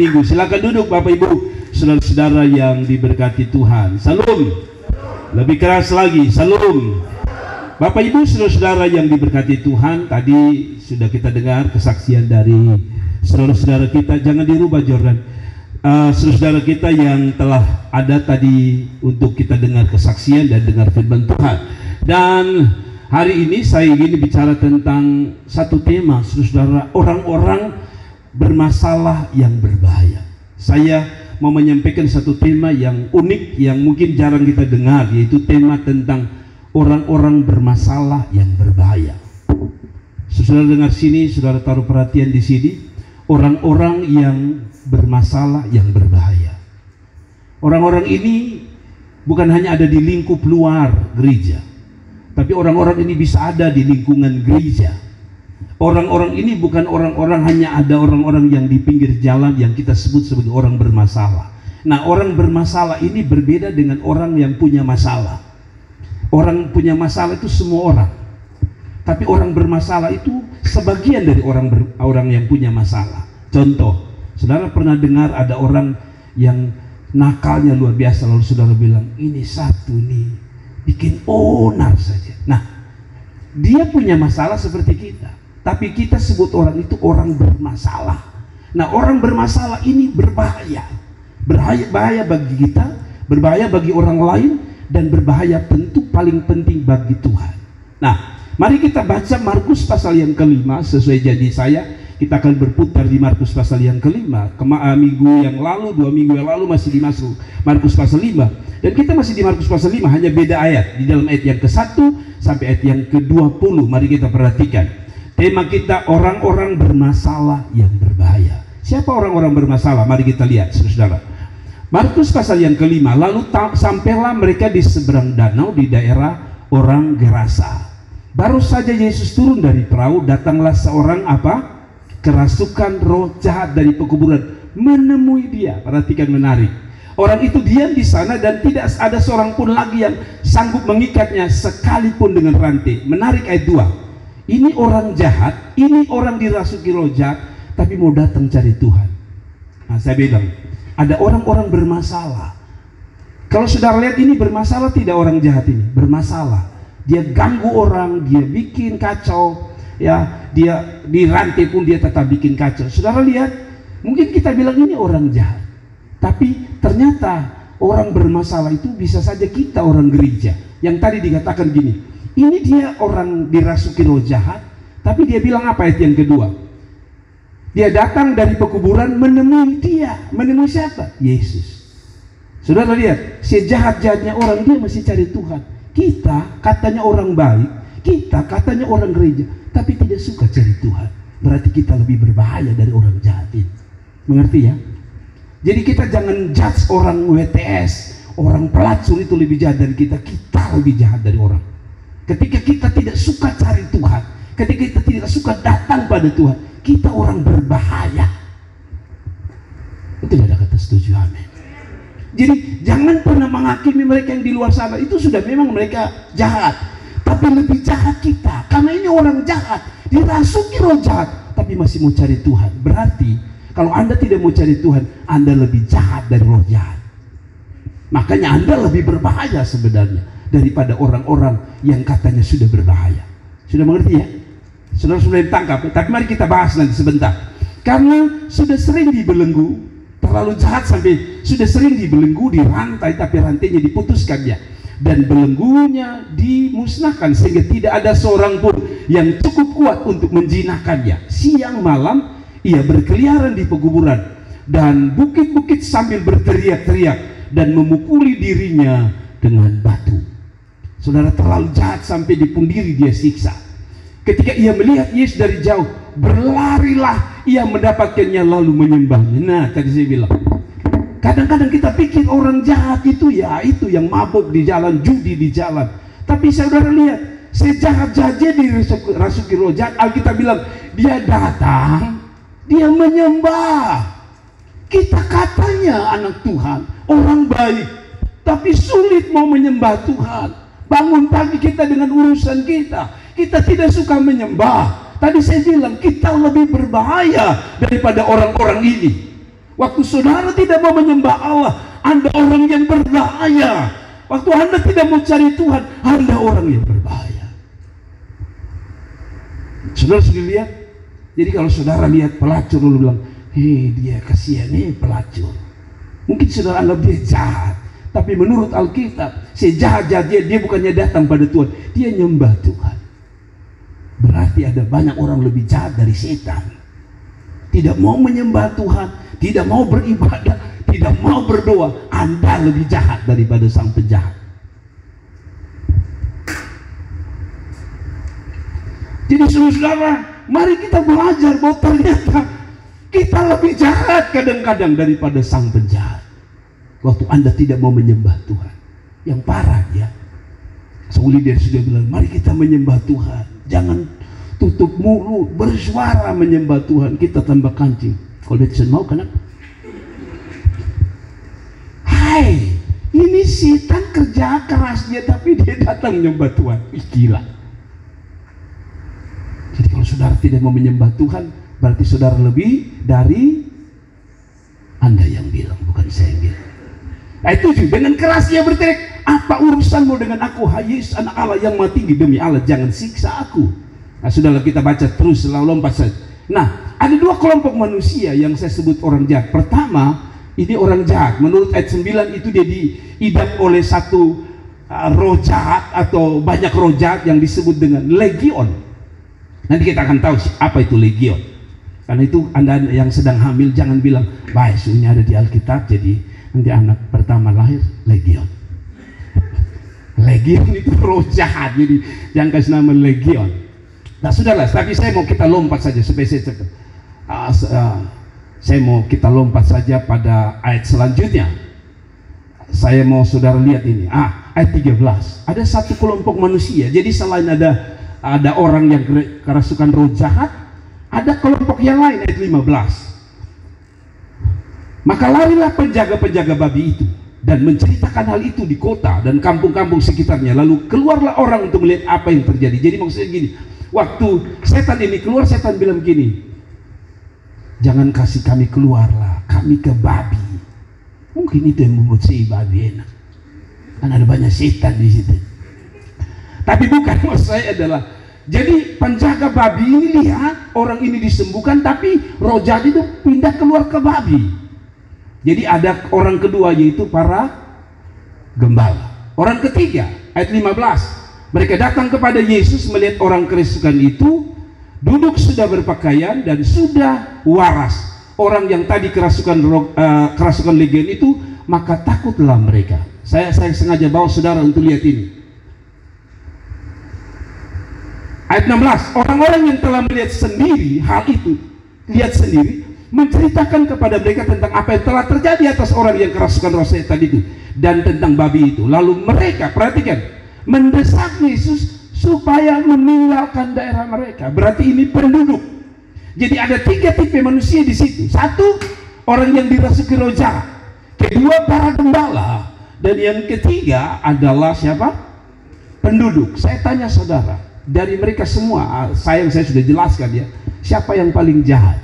Minggu. Silakan duduk Bapak Ibu, saudara-saudara yang diberkati Tuhan. Salam. Lebih keras lagi. Salam. Bapak Ibu, saudara-saudara yang diberkati Tuhan, tadi sudah kita dengar kesaksian dari saudara-saudara kita. Jangan dirubah Jordan. Saudara-saudara kita yang telah ada tadi untuk kita dengar kesaksian dan dengar firman Tuhan. Dan hari ini saya ingin bicara tentang satu tema, saudara-saudara, orang-orang bermasalah yang berbahaya. Saya mau menyampaikan satu tema yang unik yang mungkin jarang kita dengar, yaitu tema tentang orang-orang bermasalah yang berbahaya. Saudara dengar sini, saudara taruh perhatian di sini, orang-orang yang bermasalah yang berbahaya. Orang-orang ini bukan hanya ada di lingkup luar gereja, tapi orang-orang ini bisa ada di lingkungan gereja. Orang-orang ini bukan orang-orang hanya ada orang-orang yang di pinggir jalan yang kita sebut sebagai orang bermasalah. Nah, orang bermasalah ini berbeda dengan orang yang punya masalah. Orang punya masalah itu semua orang. Tapi orang bermasalah itu sebagian dari orang yang punya masalah. Contoh, saudara pernah dengar ada orang yang nakalnya luar biasa, lalu saudara bilang, ini satu nih bikin onar saja. Nah, dia punya masalah seperti kita, tapi kita sebut orang itu orang bermasalah. Nah, orang bermasalah ini berbahaya. Bahaya bagi kita, berbahaya bagi orang lain, dan berbahaya tentu paling penting bagi Tuhan. Nah, mari kita baca Markus pasal yang kelima. Sesuai janji saya, kita akan berputar di Markus pasal yang kelima. Minggu yang lalu, 2 minggu yang lalu masih dimasuk Markus pasal 5. Dan kita masih di Markus pasal 5, hanya beda ayat. Di dalam ayat yang ke-1 sampai ayat yang ke-20. Mari kita perhatikan. Tema kita orang-orang bermasalah yang berbahaya. Siapa orang-orang bermasalah? Mari kita lihat, saudara. Markus pasal yang kelima. Lalu sampailah mereka di seberang danau di daerah orang Gerasa. Baru saja Yesus turun dari perahu, datanglah seorang kerasukan roh jahat dari pekuburan menemui dia. Perhatikan, menarik. Orang itu diam di sana dan tidak ada seorang pun lagi yang sanggup mengikatnya sekalipun dengan rantai. Menarik ayat 2. Ini orang jahat, ini orang dirasuki roh jahat, tapi mau datang cari Tuhan. Nah, saya bilang, ada orang-orang bermasalah. Kalau saudara lihat ini bermasalah, tidak orang jahat ini, bermasalah. Dia ganggu orang, dia bikin kacau, ya, dia di rantai pun dia tetap bikin kacau. Saudara lihat, mungkin kita bilang ini orang jahat, tapi ternyata orang bermasalah itu bisa saja kita orang gereja. Yang tadi dikatakan gini, ini dia orang dirasuki roh jahat, tapi dia bilang apa ayat yang kedua? Dia datang dari pekuburan menemui dia. Menemui siapa? Yesus. Saudara lihat, sejahat-jahatnya orang dia masih cari Tuhan. Kita katanya orang baik, kita katanya orang gereja, tapi tidak suka cari Tuhan. Berarti kita lebih berbahaya dari orang jahat ini. Mengerti ya? Jadi kita jangan judge orang WTS, orang pelacur itu lebih jahat dari kita. Kita lebih jahat dari orang. Ketika kita tidak suka cari Tuhan, ketika kita tidak suka datang pada Tuhan, kita orang berbahaya. Itu ada kata setuju, amin. Jadi jangan pernah menghakimi mereka yang di luar sana, itu sudah memang mereka jahat. Tapi lebih jahat kita, karena ini orang jahat, dirasuki roh jahat, tapi masih mau cari Tuhan. Berarti kalau Anda tidak mau cari Tuhan, Anda lebih jahat dari roh jahat. Makanya Anda lebih berbahaya sebenarnya daripada orang-orang yang katanya sudah berbahaya. Sudah mengerti ya? Saudara sudah ditangkap. Tapi mari kita bahas nanti sebentar. Karena sudah sering dibelenggu, terlalu jahat sampai sudah sering dibelenggu, dirantai, tapi rantainya diputuskan ya. Dan belenggunya dimusnahkan sehingga tidak ada seorang pun yang cukup kuat untuk menjinakkannya. Siang malam ia berkeliaran di pekuburan dan bukit-bukit sambil berteriak-teriak dan memukuli dirinya dengan batu. Saudara, terlalu jahat sampai di pun diri dia siksa. Ketika ia melihat Yesus dari jauh, berlarilah ia mendapatkannya lalu menyembahnya. Nah, tadi saya bilang, kadang-kadang kita pikir orang jahat itu ya itu yang mabuk di jalan, judi di jalan. Tapi saudara lihat, sejahat-jahatnya dirasuki roh jahat, Alkitab bilang dia datang, dia menyembah. Kita katanya anak Tuhan, orang baik, tapi sulit mau menyembah Tuhan. Bangun pagi kita dengan urusan kita, kita tidak suka menyembah. Tadi saya bilang kita lebih berbahaya daripada orang-orang ini. Waktu saudara tidak mau menyembah Allah, Anda orang yang berbahaya. Waktu Anda tidak mau cari Tuhan, Anda orang yang berbahaya. Saudara sudah lihat? Jadi kalau saudara lihat pelacur, lalu bilang, hei dia kasihan nih pelacur. Mungkin saudara anggap dia jahat. Tapi menurut Alkitab, sejahat-jahat dia bukannya datang pada Tuhan, dia nyembah Tuhan. Berarti ada banyak orang lebih jahat dari setan. Tidak mau menyembah Tuhan, tidak mau beribadah, tidak mau berdoa. Anda lebih jahat daripada sang penjahat. Jadi saudara, mari kita belajar bahwa ternyata kita lebih jahat kadang-kadang daripada sang penjahat. Waktu Anda tidak mau menyembah Tuhan. Yang parah ya, Saul dia sudah bilang, mari kita menyembah Tuhan. Jangan tutup mulut, bersuara menyembah Tuhan. Kita tambah kancing. Kalau dia mau, kenapa? Hai, ini setan kerja keras dia, tapi dia datang menyembah Tuhan. Ih, gila. Jadi kalau saudara tidak mau menyembah Tuhan, berarti saudara lebih dari Anda yang bilang, bukan saya yang bilang. Nah, itu juga dengan keras dia berteriak, apa urusanmu dengan aku, hai Yesus anak Allah yang maha tinggi, demi Allah jangan siksa aku. Nah, sudahlah, kita baca terus, selalu lompat saja. Nah, ada dua kelompok manusia yang saya sebut orang jahat. Pertama, ini orang jahat. Menurut ayat 9 itu dia diidap oleh satu roh jahat atau banyak roh jahat yang disebut dengan legion. Nanti kita akan tahu apa itu legion. Karena itu Anda yang sedang hamil jangan bilang, baik, sunya ada di Alkitab, jadi nanti anak pertama lahir legion. Legion itu roh jahat, jadi yang kasih nama legion. Nah sudahlah, tapi saya mau kita lompat saja supaya saya cepat. Saya mau kita lompat saja pada ayat selanjutnya. Saya mau saudara lihat ini. Ayat 13. Ada satu kelompok manusia. Jadi selain ada orang yang kerasukan roh jahat, ada kelompok yang lain. Ayat 15. Maka larilah penjaga-penjaga babi itu dan menceritakan hal itu di kota dan kampung-kampung sekitarnya. Lalu keluarlah orang untuk melihat apa yang terjadi. Jadi maksudnya gini, waktu setan ini keluar, setan bilang gini, jangan kasih kami keluarlah, kami ke babi. Mungkin itu yang membuat si babi enak, karena ada banyak setan di situ. Tapi bukan, maksud saya adalah, jadi penjaga babi ini lihat orang ini disembuhkan, tapi roh jahat itu pindah keluar ke babi. Jadi ada orang kedua, yaitu para gembala. Orang ketiga, ayat 15, mereka datang kepada Yesus melihat orang kerasukan itu duduk sudah berpakaian dan sudah waras. Orang yang tadi kerasukan legion itu, maka takutlah mereka. Saya sengaja bawa saudara untuk lihat ini. Ayat 16, orang-orang yang telah melihat sendiri hal itu, lihat sendiri, menceritakan kepada mereka tentang apa yang telah terjadi atas orang yang kerasukan roh setan itu dan tentang babi itu. Lalu mereka, perhatikan, mendesak Yesus supaya meninggalkan daerah mereka. Berarti ini penduduk. Jadi ada tiga tipe manusia di situ. Satu, orang yang dirasuki roh jahat. Kedua, para gembala. Dan yang ketiga adalah siapa? Penduduk. Saya tanya saudara, dari mereka semua, saya sudah jelaskan ya, siapa yang paling jahat?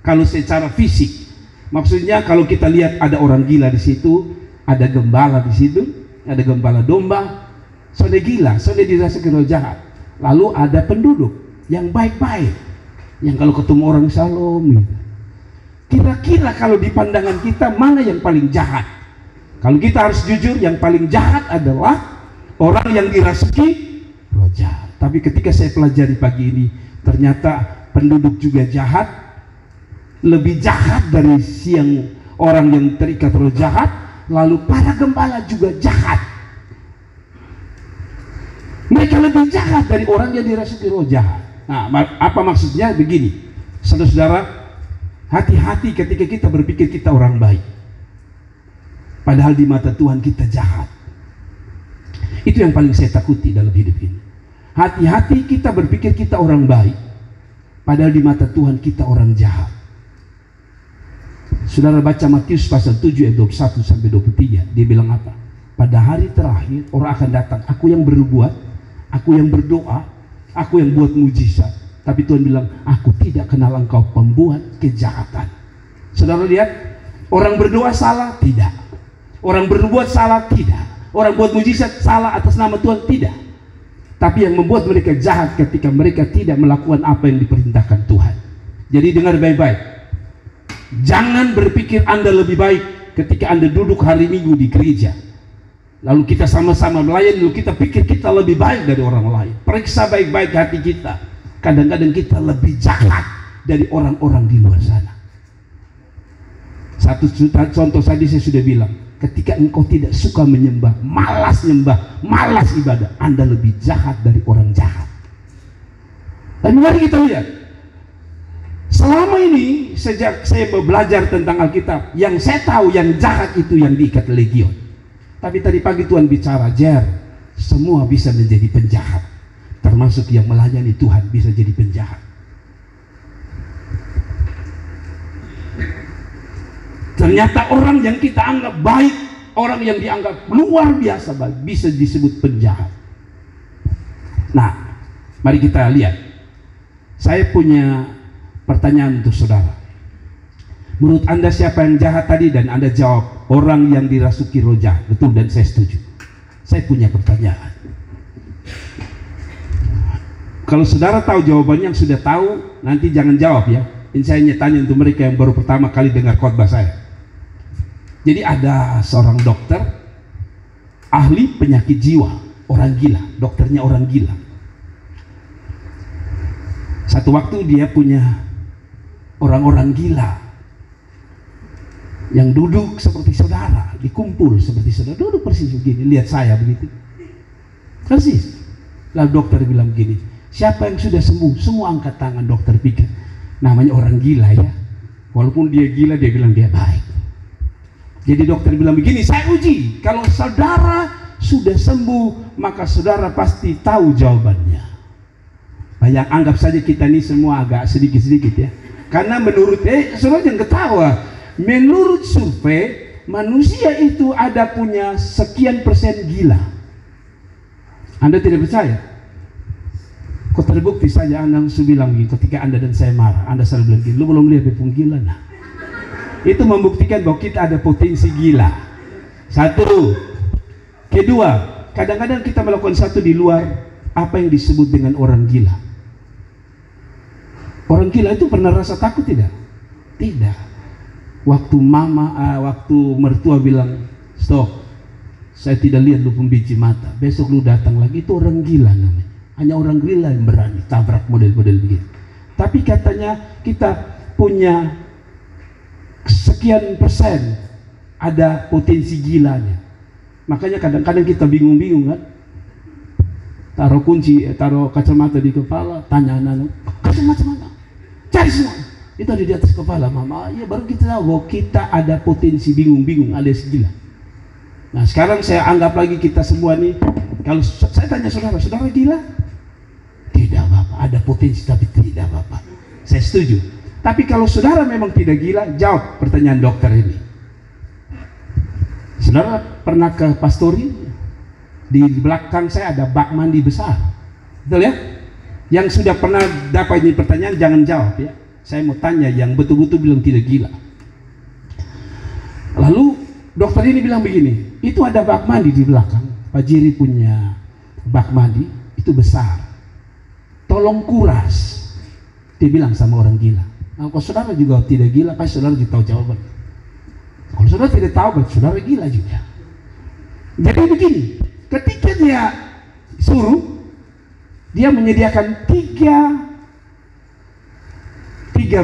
Kalau secara fisik, maksudnya kalau kita lihat ada orang gila di situ, ada gembala di situ, ada gembala domba, sudah gila, sudah dirasuki roh jahat. Lalu ada penduduk yang baik-baik, yang kalau ketemu orang shalom gitu. Kira-kira kalau di pandangan kita mana yang paling jahat? Kalau kita harus jujur, yang paling jahat adalah orang yang dirasuki roh jahat. Tapi ketika saya pelajari pagi ini, ternyata penduduk juga jahat, lebih jahat dari orang yang terikat roh jahat. Lalu para gembala juga jahat. Mereka lebih jahat dari orang yang dirasuki roh jahat. Nah, apa maksudnya? Begini, saudara-saudara, hati-hati ketika kita berpikir kita orang baik, padahal di mata Tuhan kita jahat. Itu yang paling saya takuti dalam hidup ini. Hati-hati kita berpikir kita orang baik, padahal di mata Tuhan kita orang jahat. Saudara baca Matius pasal 7 ayat 21 sampai 23, dia bilang apa? Pada hari terakhir orang akan datang, aku yang berbuat, aku yang berdoa, aku yang buat mujizat. Tapi Tuhan bilang, aku tidak kenal engkau pembuat kejahatan. Saudara lihat, Orang berdoa salah? Tidak. Orang berbuat salah? Tidak. Orang buat mujizat salah atas nama Tuhan? Tidak. Tapi yang membuat mereka jahat ketika mereka tidak melakukan apa yang diperintahkan Tuhan. Jadi dengar baik-baik. Jangan berpikir Anda lebih baik ketika Anda duduk hari Minggu di gereja. Lalu kita sama-sama melayani, lalu kita pikir kita lebih baik dari orang lain. Periksa baik-baik hati kita. Kadang-kadang kita lebih jahat dari orang-orang di luar sana. Satu contoh tadi saya sudah bilang, ketika engkau tidak suka menyembah, malas nyembah, malas ibadah, Anda lebih jahat dari orang jahat. Dan mari kita lihat, selama ini sejak saya belajar tentang Alkitab, yang saya tahu yang jahat itu yang diikat legion. Tapi tadi pagi Tuhan bicara, Jer, semua bisa menjadi penjahat, termasuk yang melayani Tuhan bisa jadi penjahat. Ternyata orang yang kita anggap baik, orang yang dianggap luar biasa baik, bisa disebut penjahat. Nah, mari kita lihat. Saya punya pertanyaan untuk saudara. Menurut Anda siapa yang jahat tadi? Dan Anda jawab, orang yang dirasuki roh jahat. Betul, dan saya setuju. Saya punya pertanyaan. Kalau saudara tahu jawabannya, yang sudah tahu, nanti jangan jawab ya. Ini saya tanya untuk mereka yang baru pertama kali dengar khotbah saya. Jadi ada seorang dokter, ahli penyakit jiwa, orang gila, dokternya orang gila. Satu waktu dia punya orang-orang gila yang duduk seperti saudara, dikumpul seperti saudara, duduk persis begini, lihat saya begitu, persis. Lalu dokter bilang begini, siapa yang sudah sembuh? Semua angkat tangan. Dokter pikir, namanya orang gila ya, walaupun dia gila, dia bilang dia baik. Jadi dokter bilang begini, saya uji, kalau saudara sudah sembuh, maka saudara pasti tahu jawabannya. Bayang, anggap saja kita ini semua agak sedikit-sedikit ya, karena menurut saudara jangan ketawa. Menurut survei, manusia itu ada punya sekian persen gila. Anda tidak percaya? Kok terbukti saja Anda sudah bilang gitu, ketika Anda dan saya marah, Anda selalu bilang gila, lu belum lihat pun gila. Nah, itu membuktikan bahwa kita ada potensi gila. Satu. Kedua, kadang-kadang kita melakukan satu di luar apa yang disebut dengan orang gila. Orang gila itu pernah rasa takut tidak? Tidak. Waktu waktu mertua bilang, stop, saya tidak lihat lu pembiji mata, besok lu datang lagi, itu orang gila namanya. Hanya orang gila yang berani tabrak model-model begitu. Tapi katanya kita punya sekian persen ada potensi gilanya. Makanya kadang-kadang kita bingung-bingung kan, taruh kunci, taruh kacamata di kepala, tanya anak-anak, kacamata mana? Cari semua. Itu ada di atas kepala mama. Ya baru kita tahu bahwa kita ada potensi bingung-bingung alias gila. Nah sekarang saya anggap lagi kita semua nih, kalau saya tanya saudara, saudara gila? Tidak Bapak, ada potensi tapi tidak Bapak. Saya setuju. Tapi kalau saudara memang tidak gila, jawab pertanyaan dokter ini. Saudara pernah ke pastori? Di belakang saya ada bak mandi besar. Betul ya? Yang sudah pernah dapat ini pertanyaan jangan jawab ya. Saya mau tanya yang betul-betul bilang tidak gila. Lalu dokter ini bilang begini, itu ada bak mandi di belakang. Pak Jiri punya bak mandi, itu besar. Tolong kuras. Dia bilang sama orang gila. Nah, kalau saudara juga tidak gila, pasti saudara juga tahu jawaban. Kalau saudara tidak tahu, saudara gila juga. Jadi begini, ketika dia suruh, dia menyediakan tiga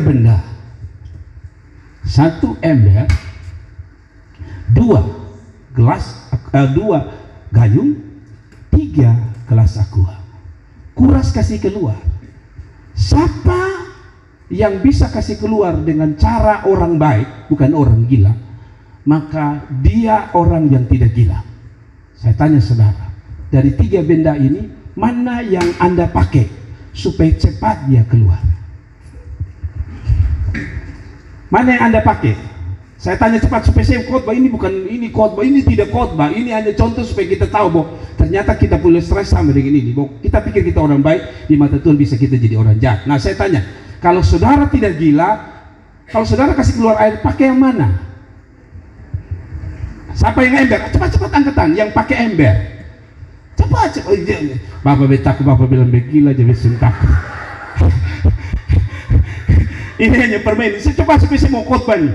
benda. Satu ember, dua gayung, tiga gelas aqua. Kuras kasih keluar. Siapa yang bisa kasih keluar dengan cara orang baik, bukan orang gila, maka dia orang yang tidak gila. Saya tanya saudara, dari tiga benda ini, mana yang Anda pakai supaya cepat dia keluar? Mana yang Anda pakai? Saya tanya cepat supaya saya khotbah ini bukan ini khotbah, ini tidak khotbah, ini hanya contoh supaya kita tahu bahwa ternyata kita punya stres sama dengan ini. Bahwa kita pikir kita orang baik, di mata Tuhan bisa kita jadi orang jahat. Nah saya tanya, kalau saudara tidak gila, kalau saudara kasih keluar air, pakai yang mana? siapa yang ember? Cepat-cepat angkatan yang pakai ember. Cepat. Bapak betak, bapak bilang begila aja besentak. Ini hanya permainan. Coba saya mau khotbah nih.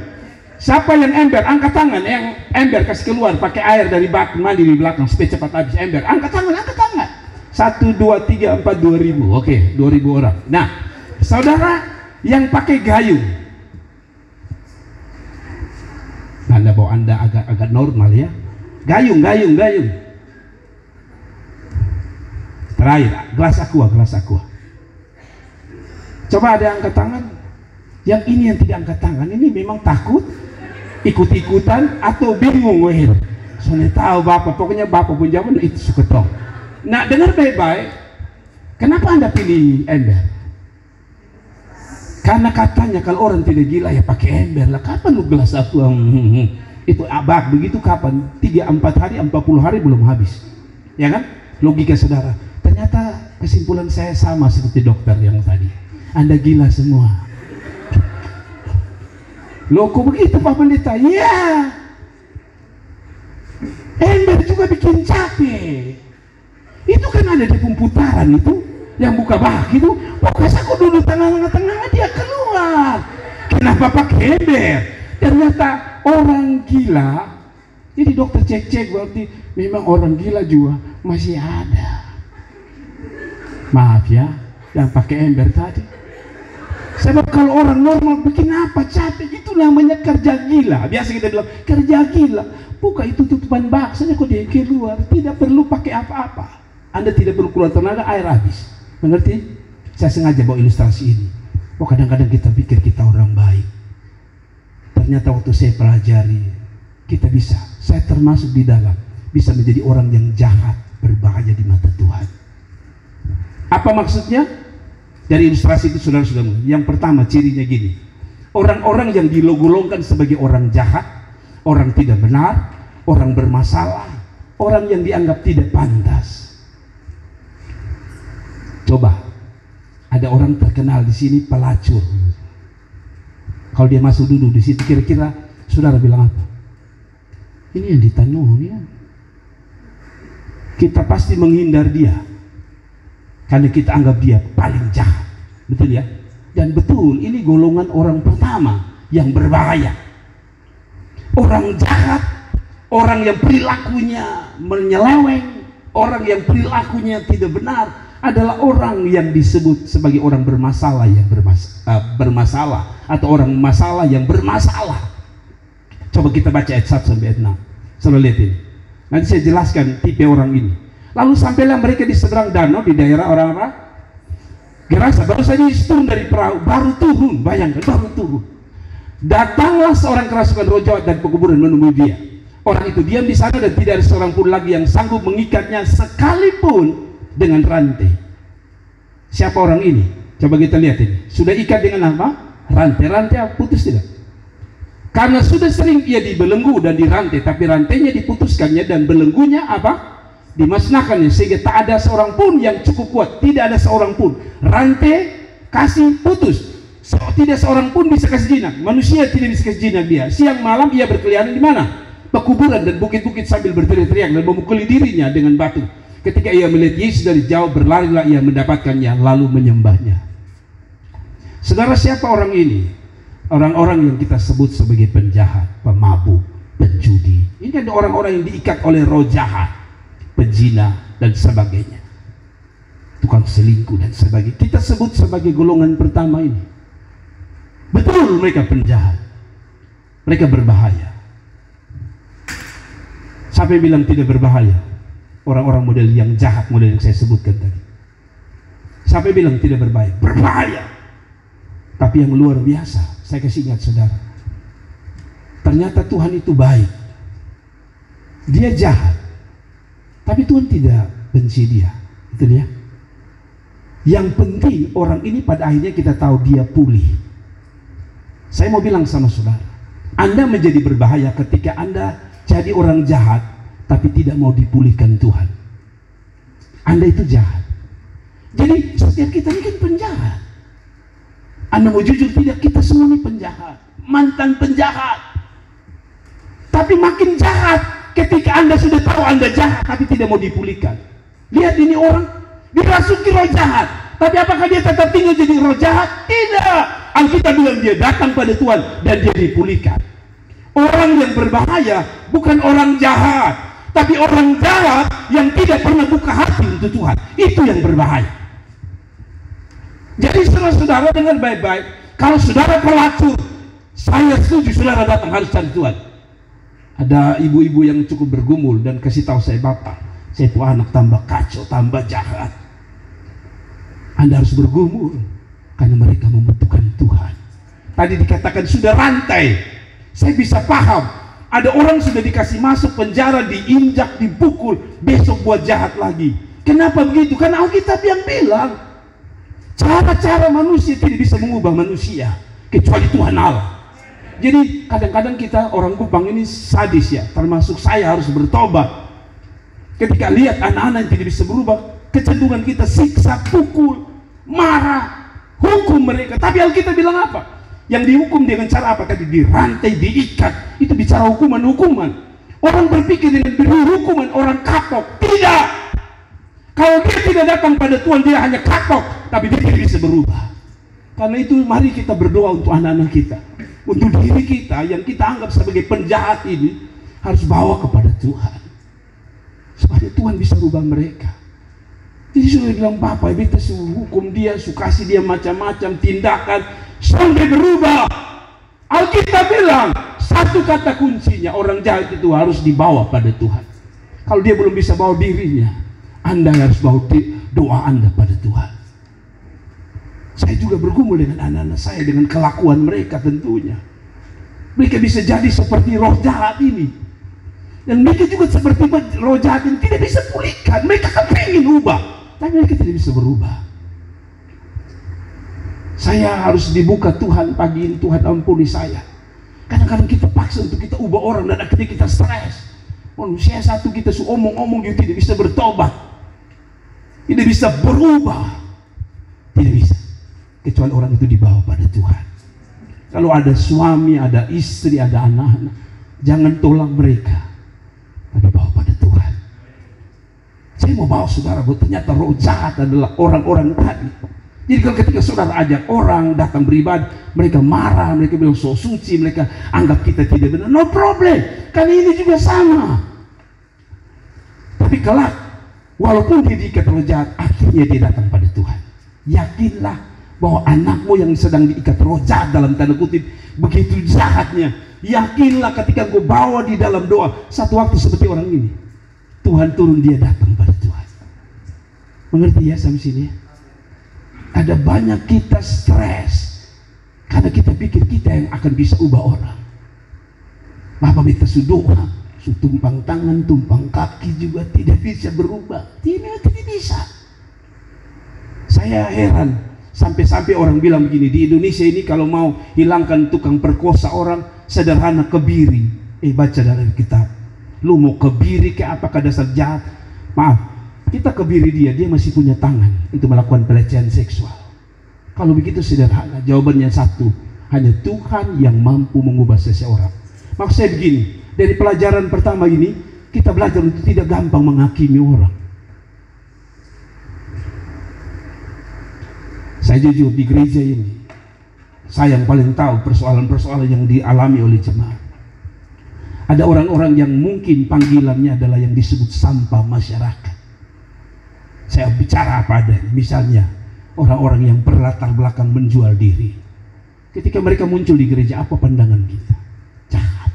Siapa yang ember? Angkat tangan. Yang ember kasih keluar pakai air dari bak mandi di belakang supaya cepat habis ember. Angkat tangan, angkat tangan. 1, 2, 3, 4, 2000. Oke, 2000 orang. Nah, saudara yang pakai gayung. Anda bawa Anda agak normal ya. Gayung. Terakhir, gelas aqua. Coba ada yang angkat tangan. Yang ini yang tidak angkat tangan ini memang takut, ikut-ikutan atau bingung. Soalnya tahu Bapak, pokoknya Bapak pun zaman itu suka tahu. Nah, dengar baik-baik. Kenapa Anda pilih ember? Karena katanya kalau orang tidak gila ya pakai ember lah. Kapan lu gelas aqua? Itu abak begitu kapan? 3-4 hari, 40 hari belum habis. Ya kan? Logika saudara. Ternyata kesimpulan saya sama seperti dokter yang tadi. Anda gila semua. Loh kok begitu Pak Pendeta? Iya. Ember juga bikin capek. Itu kan ada di pemutaran itu yang buka bak itu. Pokoknya aku duduk tengah-tengah dia keluar. Kenapa pakai ember? Ternyata orang gila. Jadi dokter cek berarti memang orang gila juga masih ada. Maaf ya, yang pakai ember tadi. Sebab kalau orang normal bikin apa? Capek. Itu namanya kerja gila. Biasa kita bilang kerja gila. Buka itu tutupan bak saja kok dia keluar. Tidak perlu pakai apa-apa. Anda tidak perlu keluar tenaga, air habis. Mengerti? Saya sengaja bawa ilustrasi ini. Oh, kadang-kadang kita pikir kita orang baik. Ternyata waktu saya pelajari, kita bisa. Saya termasuk di dalam bisa menjadi orang yang jahat, berbahaya di mata Tuhan. Apa maksudnya? Dari ilustrasi itu saudara-saudara, yang pertama cirinya gini. Orang-orang yang dilogolongkan sebagai orang jahat, orang tidak benar, orang bermasalah, orang yang dianggap tidak pantas. Coba, ada orang terkenal di sini pelacur. Kalau dia masuk duduk di situ, kira-kira saudara bilang apa? Ini yang ditanyong ya. Kita pasti menghindar dia. Karena kita anggap dia paling jahat. Betul ya? Dan betul, ini golongan orang pertama yang berbahaya. Orang jahat, orang yang perilakunya menyeleweng, orang yang perilakunya tidak benar, adalah orang yang disebut sebagai orang bermasalah yang bermasalah, atau orang masalah yang bermasalah. Coba kita baca ayat 1 sampai ayat 6. Saudara lihat ini. Nanti saya jelaskan tipe orang ini. Lalu sampailah mereka di seberang danau di daerah orang apa? Gerasa. Baru saja turun dari perahu, baru turun. Bayangkan, baru turun. Datanglah seorang kerasukan roh jahat dan pekuburan menemui dia. Orang itu diam di sana dan tidak ada seorang pun lagi yang sanggup mengikatnya sekalipun dengan rantai. Siapa orang ini? Coba kita lihat ini. Sudah ikat dengan apa? Rantai putus tidak? Karena sudah sering ia dibelenggu dan dirantai, tapi rantainya diputuskannya dan belenggunya apa? Dimasnahkannya, sehingga tak ada seorang pun yang cukup kuat. Tidak ada seorang pun. Rantai kasih putus. Tidak seorang pun bisa kasih jinak. Manusia tidak bisa kasih jinak dia. Siang malam ia berkeliaran di mana? Pekuburan dan bukit-bukit sambil berteriak-teriak dan memukuli dirinya dengan batu. Ketika ia melihat Yesus dari jauh, berlarilah ia mendapatkannya lalu menyembahnya. Saudara, siapa orang ini? Orang-orang yang kita sebut sebagai penjahat, pemabuk, penjudi. Ini kan orang-orang yang diikat oleh roh jahat, pezina dan sebagainya, tukang selingkuh dan sebagainya. Kita sebut sebagai golongan pertama ini. Betul, mereka penjahat, mereka berbahaya. Siapa yang bilang tidak berbahaya? Orang-orang model yang jahat, model yang saya sebutkan tadi. Siapa yang bilang tidak berbahaya? Berbahaya. Tapi yang luar biasa, saya kasih ingat saudara, ternyata Tuhan itu baik. Dia jahat, tapi Tuhan tidak benci dia. Itu dia. Yang penting orang ini pada akhirnya kita tahu dia pulih. Saya mau bilang sama saudara, Anda menjadi berbahaya ketika Anda jadi orang jahat tapi tidak mau dipulihkan Tuhan. Anda itu jahat. Jadi setiap kita ini kan penjahat. Anda mau jujur tidak, kita semua ini penjahat, mantan penjahat. Tapi makin jahat ketika Anda sudah tahu Anda jahat tapi tidak mau dipulihkan. Lihat ini orang dirasuki roh jahat, tapi apakah dia tetap tinggal jadi roh jahat? Tidak. Alkitab bilang dia datang pada Tuhan dan dia dipulihkan. Orang yang berbahaya bukan orang jahat, tapi orang jahat yang tidak pernah buka hati untuk Tuhan. Itu yang berbahaya. Jadi saudara dengar baik-baik, kalau saudara pelacur, saya setuju saudara datang harus cari Tuhan. Ada ibu-ibu yang cukup bergumul dan kasih tahu saya, Bapak, saya tuh anak tambah kacau, tambah jahat. Anda harus bergumul karena mereka membutuhkan Tuhan. Tadi dikatakan sudah rantai. Saya bisa paham. Ada orang sudah dikasih masuk penjara, diinjak, dipukul, besok buat jahat lagi. Kenapa begitu? Karena Alkitab yang bilang cara-cara manusia tidak bisa mengubah manusia kecuali Tuhan Allah. Jadi kadang-kadang kita orang Kupang ini sadis ya, termasuk saya harus bertobat. Ketika lihat anak-anak yang tidak bisa berubah, kecenderungan kita siksa, pukul, marah, hukum mereka. Tapi Alkitab bilang apa? Yang dihukum dengan cara apa? Tadi dirantai, diikat. Itu bicara hukuman-hukuman. Orang berpikir dengan beri hukuman, orang kapok. Tidak. Kalau dia tidak datang pada Tuhan, dia hanya kapok, tapi dia tidak bisa berubah. Karena itu mari kita berdoa untuk anak-anak kita, untuk diri kita yang kita anggap sebagai penjahat ini, harus bawa kepada Tuhan supaya Tuhan bisa ubah mereka. Jadi sudah bilang, Bapak kita hukum dia, kasih dia macam-macam tindakan sampai berubah. Alkitab bilang satu kata kuncinya, orang jahat itu harus dibawa pada Tuhan. Kalau dia belum bisa bawa dirinya, Anda harus bawa doa Anda pada Tuhan. Saya juga bergumul dengan anak-anak saya, dengan kelakuan mereka tentunya. Mereka bisa jadi seperti roh jahat ini. Dan mereka juga seperti roh jahat ini tidak bisa pulihkan. Mereka kan pengen ubah, tapi mereka tidak bisa berubah. Saya harus dibuka Tuhan pagi ini, Tuhan ampuni saya. Kadang-kadang kita paksa untuk kita ubah orang dan akhirnya kita stres. Manusia satu kita omong-omong dia tidak bisa bertobat, tidak bisa berubah, tidak bisa. Kecuali orang itu dibawa pada Tuhan. Kalau ada suami, ada istri, ada anak-anak, jangan tolak mereka, tapi bawa pada Tuhan. Saya mau bawa saudara bahwa ternyata roh jahat adalah orang-orang tadi. Jadi kalau ketika saudara ajak orang datang beribadah, mereka marah, mereka bilang so suci, mereka anggap kita tidak benar, no problem, karena ini juga sama. Tapi kelak, walaupun dia diikat roh jahat, akhirnya dia datang pada Tuhan. Yakinlah bahwa anakmu yang sedang diikat roh jahat dalam tanda kutip, begitu jahatnya, yakinlah ketika engkau bawa di dalam doa, satu waktu seperti orang ini, Tuhan turun, dia datang pada Tuhan. Mengerti ya sampai sini? Ada banyak kita stres karena kita pikir kita yang akan bisa ubah orang. Bapak minta doa, tumpang tangan, tumpang kaki juga tidak bisa berubah. Tidak bisa. Saya heran, sampai-sampai orang bilang begini, di Indonesia ini kalau mau hilangkan tukang perkosa orang, sederhana kebiri. Baca dalam kitab. Lu mau kebiri ke apakah dasar jahat? Maaf, kita kebiri dia masih punya tangan untuk melakukan pelecehan seksual. Kalau begitu sederhana, jawabannya satu, hanya Tuhan yang mampu mengubah seseorang. Maksud saya begini, dari pelajaran pertama ini kita belajar untuk tidak gampang menghakimi orang. Saya jujur di gereja ini, saya yang paling tahu persoalan-persoalan yang dialami oleh jemaat. Ada orang-orang yang mungkin panggilannya adalah yang disebut sampah masyarakat. Saya bicara apa adanya. Misalnya orang-orang yang berlatar belakang menjual diri. Ketika mereka muncul di gereja, apa pandangan kita? Jahat,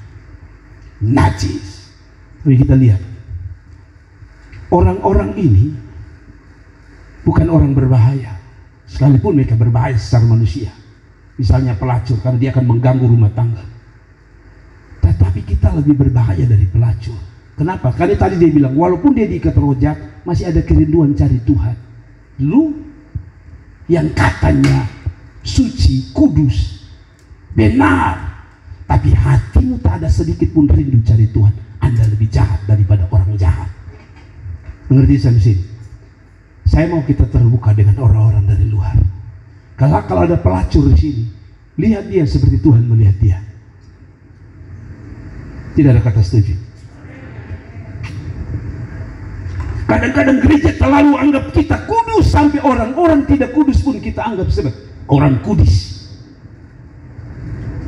najis. Tapi kita lihat, orang-orang ini bukan orang berbahaya, sekalipun mereka berbahaya secara manusia. Misalnya pelacur, karena dia akan mengganggu rumah tangga. Tetapi kita lebih berbahaya dari pelacur. Kenapa? Karena tadi dia bilang, walaupun dia diikat roh jahat, masih ada kerinduan cari Tuhan. Lu yang katanya suci, kudus, benar, tapi hatimu tak ada sedikit pun rindu cari Tuhan, Anda lebih jahat daripada orang jahat. Mengerti sampai sini? Saya mau kita terbuka dengan orang-orang dari luar. Kalau ada pelacur di sini, lihat dia seperti Tuhan melihat dia. Tidak ada kata setuju. Kadang-kadang gereja terlalu anggap kita kudus sampai orang-orang tidak kudus pun kita anggap sebagai orang kudus.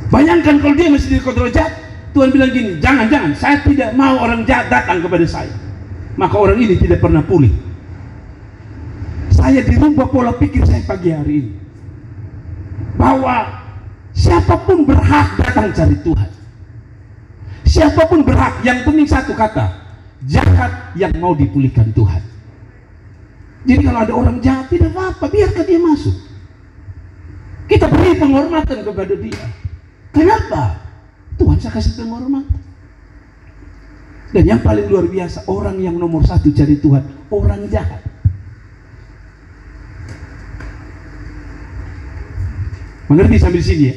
Bayangkan kalau dia masih di kota roh jahat, Tuhan bilang gini, jangan, saya tidak mau orang jahat datang kepada saya. Maka orang ini tidak pernah pulih. Saya dirubah pola pikir saya pagi hari ini, bahwa siapapun berhak datang cari Tuhan. Siapapun berhak, yang penting satu kata, jahat yang mau dipulihkan Tuhan. Jadi kalau ada orang jahat, tidak apa-apa, biarkan dia masuk. Kita beri penghormatan kepada dia. Kenapa? Tuhan saya kasih penghormatan. Dan yang paling luar biasa, orang yang nomor satu cari Tuhan, orang jahat. Mengerti sampai sini ya?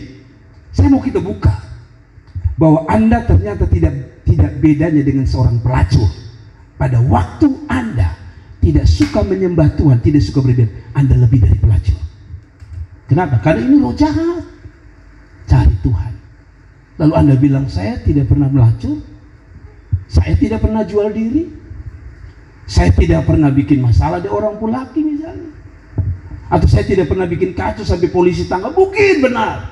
Saya mau kita buka bahwa Anda ternyata tidak bedanya dengan seorang pelacur. Pada waktu Anda tidak suka menyembah Tuhan, tidak suka beribadah, Anda lebih dari pelacur. Kenapa? Karena ini roh jahat. Cari Tuhan. Lalu Anda bilang, saya tidak pernah melacur, saya tidak pernah jual diri, saya tidak pernah bikin masalah di orang Pulaki misalnya, atau saya tidak pernah bikin kacau sampai polisi tangkap. Mungkin benar,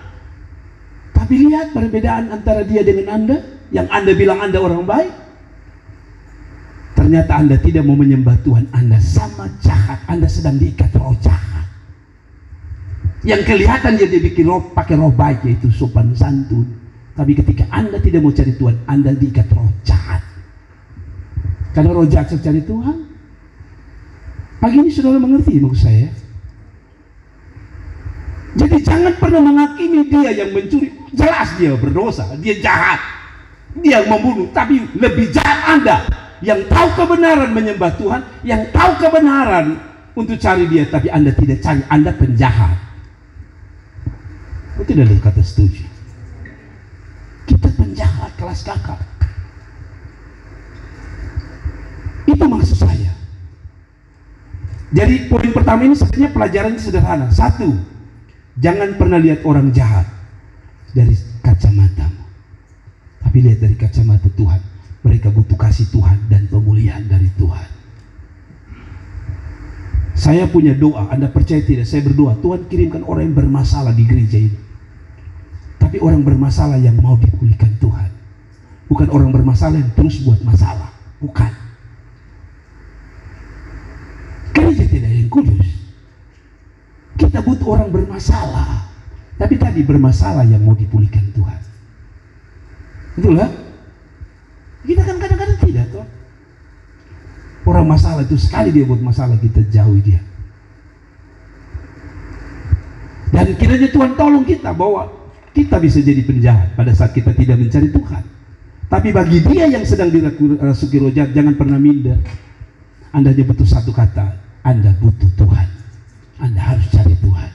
tapi lihat perbedaan antara dia dengan Anda, yang Anda bilang Anda orang baik. Ternyata Anda tidak mau menyembah Tuhan, Anda sama jahat, Anda sedang diikat roh jahat. Yang kelihatan dia bikin roh, pakai roh baik, yaitu sopan santun. Tapi ketika Anda tidak mau cari Tuhan, Anda diikat roh jahat. Karena roh jahat cari Tuhan. Pagi ini saudara mengerti maksud saya? Jadi jangan pernah menghakimi dia yang mencuri. Jelas dia berdosa, dia jahat, dia membunuh. Tapi lebih jahat Anda yang tahu kebenaran menyembah Tuhan, yang tahu kebenaran untuk cari dia, tapi Anda tidak cari. Anda penjahat. Tidak ada kata setuju. Kita penjahat kelas kakap. Itu maksud saya. Jadi poin pertama ini sebenarnya pelajarannya sederhana. Satu, jangan pernah lihat orang jahat dari kacamatamu, tapi lihat dari kacamata Tuhan. Mereka butuh kasih Tuhan dan pemulihan dari Tuhan. Saya punya doa, Anda percaya tidak? Saya berdoa, Tuhan kirimkan orang yang bermasalah di gereja ini. Tapi orang bermasalah yang mau dipulihkan Tuhan. Bukan orang bermasalah yang terus buat masalah. Bukan. Gereja tidak yang kudus. Kita butuh orang bermasalah. Tapi tadi bermasalah yang mau dipulihkan Tuhan. Betul lah? Kita kan kadang-kadang tidak toh. Orang masalah itu sekali dia buat masalah, kita jauhi dia. Dan kiranya Tuhan tolong kita bahwa kita bisa jadi penjahat pada saat kita tidak mencari Tuhan. Tapi bagi dia yang sedang dirasuki roh jahat, jangan pernah minder. Anda hanya butuh satu kata, Anda butuh Tuhan. Anda harus cari Tuhan.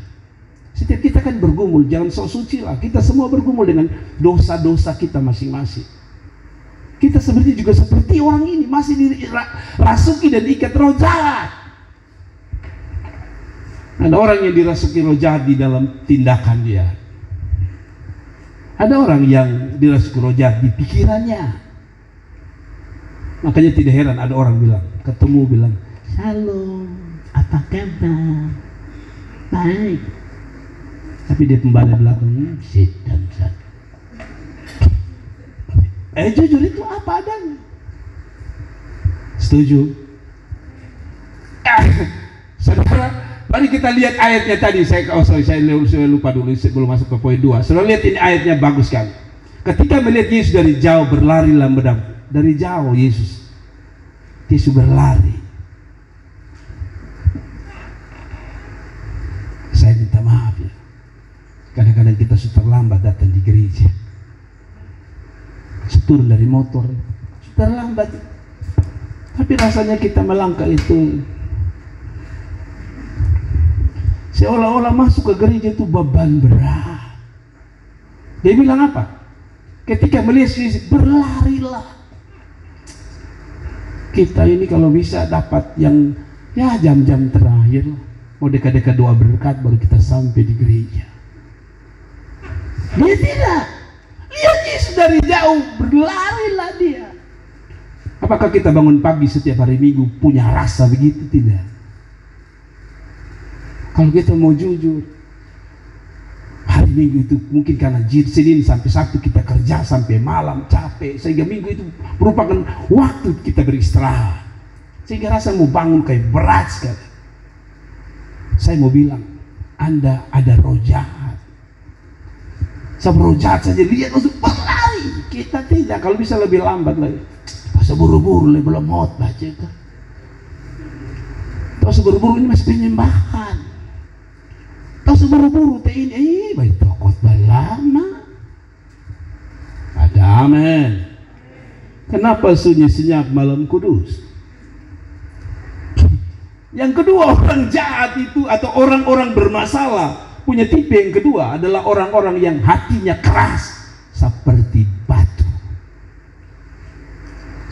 Setiap kita kan bergumul, jangan sok suci lah. Kita semua bergumul dengan dosa-dosa kita masing-masing. Kita sebenarnya juga seperti orang ini, masih dirasuki dan diikat roh jahat. Ada orang yang dirasuki roh jahat di dalam tindakan dia. Ada orang yang dirasuki roh jahat di pikirannya. Makanya tidak heran ada orang bilang, "Shalom, apa kabar? Baik." Tapi dia kembali belakang, setan. Jujur itu apa adanya. Setuju? Saudara, mari kita lihat ayatnya tadi. Saya lupa dulu sebelum masuk ke poin 2. Saudara lihat ini ayatnya bagus kan. Ketika melihat Yesus dari jauh, berlarilah medang. Dari jauh Yesus berlari. Saya minta maaf ya. Kadang-kadang kita sudah terlambat datang di gereja. Turun dari motor, terlambat. Tapi rasanya kita melangkah itu seolah-olah masuk ke gereja itu beban berat. Dia bilang apa? Ketika melihat Yesus, berlarilah. Kita ini kalau bisa dapat yang ya jam-jam terakhir, mau dekat-dekat doa berkat baru kita sampai di gereja. Dia tidak. Lihat Yesus dari jauh, berlarilah dia. Apakah kita bangun pagi setiap hari Minggu punya rasa begitu? Tidak. Kalau kita mau jujur, hari Minggu itu mungkin karena Senin sampai Sabtu kita kerja sampai malam capek, sehingga Minggu itu merupakan waktu kita beristirahat, sehingga rasa mau bangun kayak berat sekali. Saya mau bilang, Anda ada roh jahat. Sama roh jahat saja lihat langsung berlari. Kita tidak, kalau bisa lebih lambat lagi. Pas buru-buru belum khotbah baca. Pas buru-buru ini masih penyembahan. Pas buru-buru ini, baik khotbah lama. Ada amin. Kenapa sunyi senyap malam kudus? Yang kedua, orang jahat itu atau orang-orang bermasalah punya tipe yang kedua adalah orang-orang yang hatinya keras seperti batu.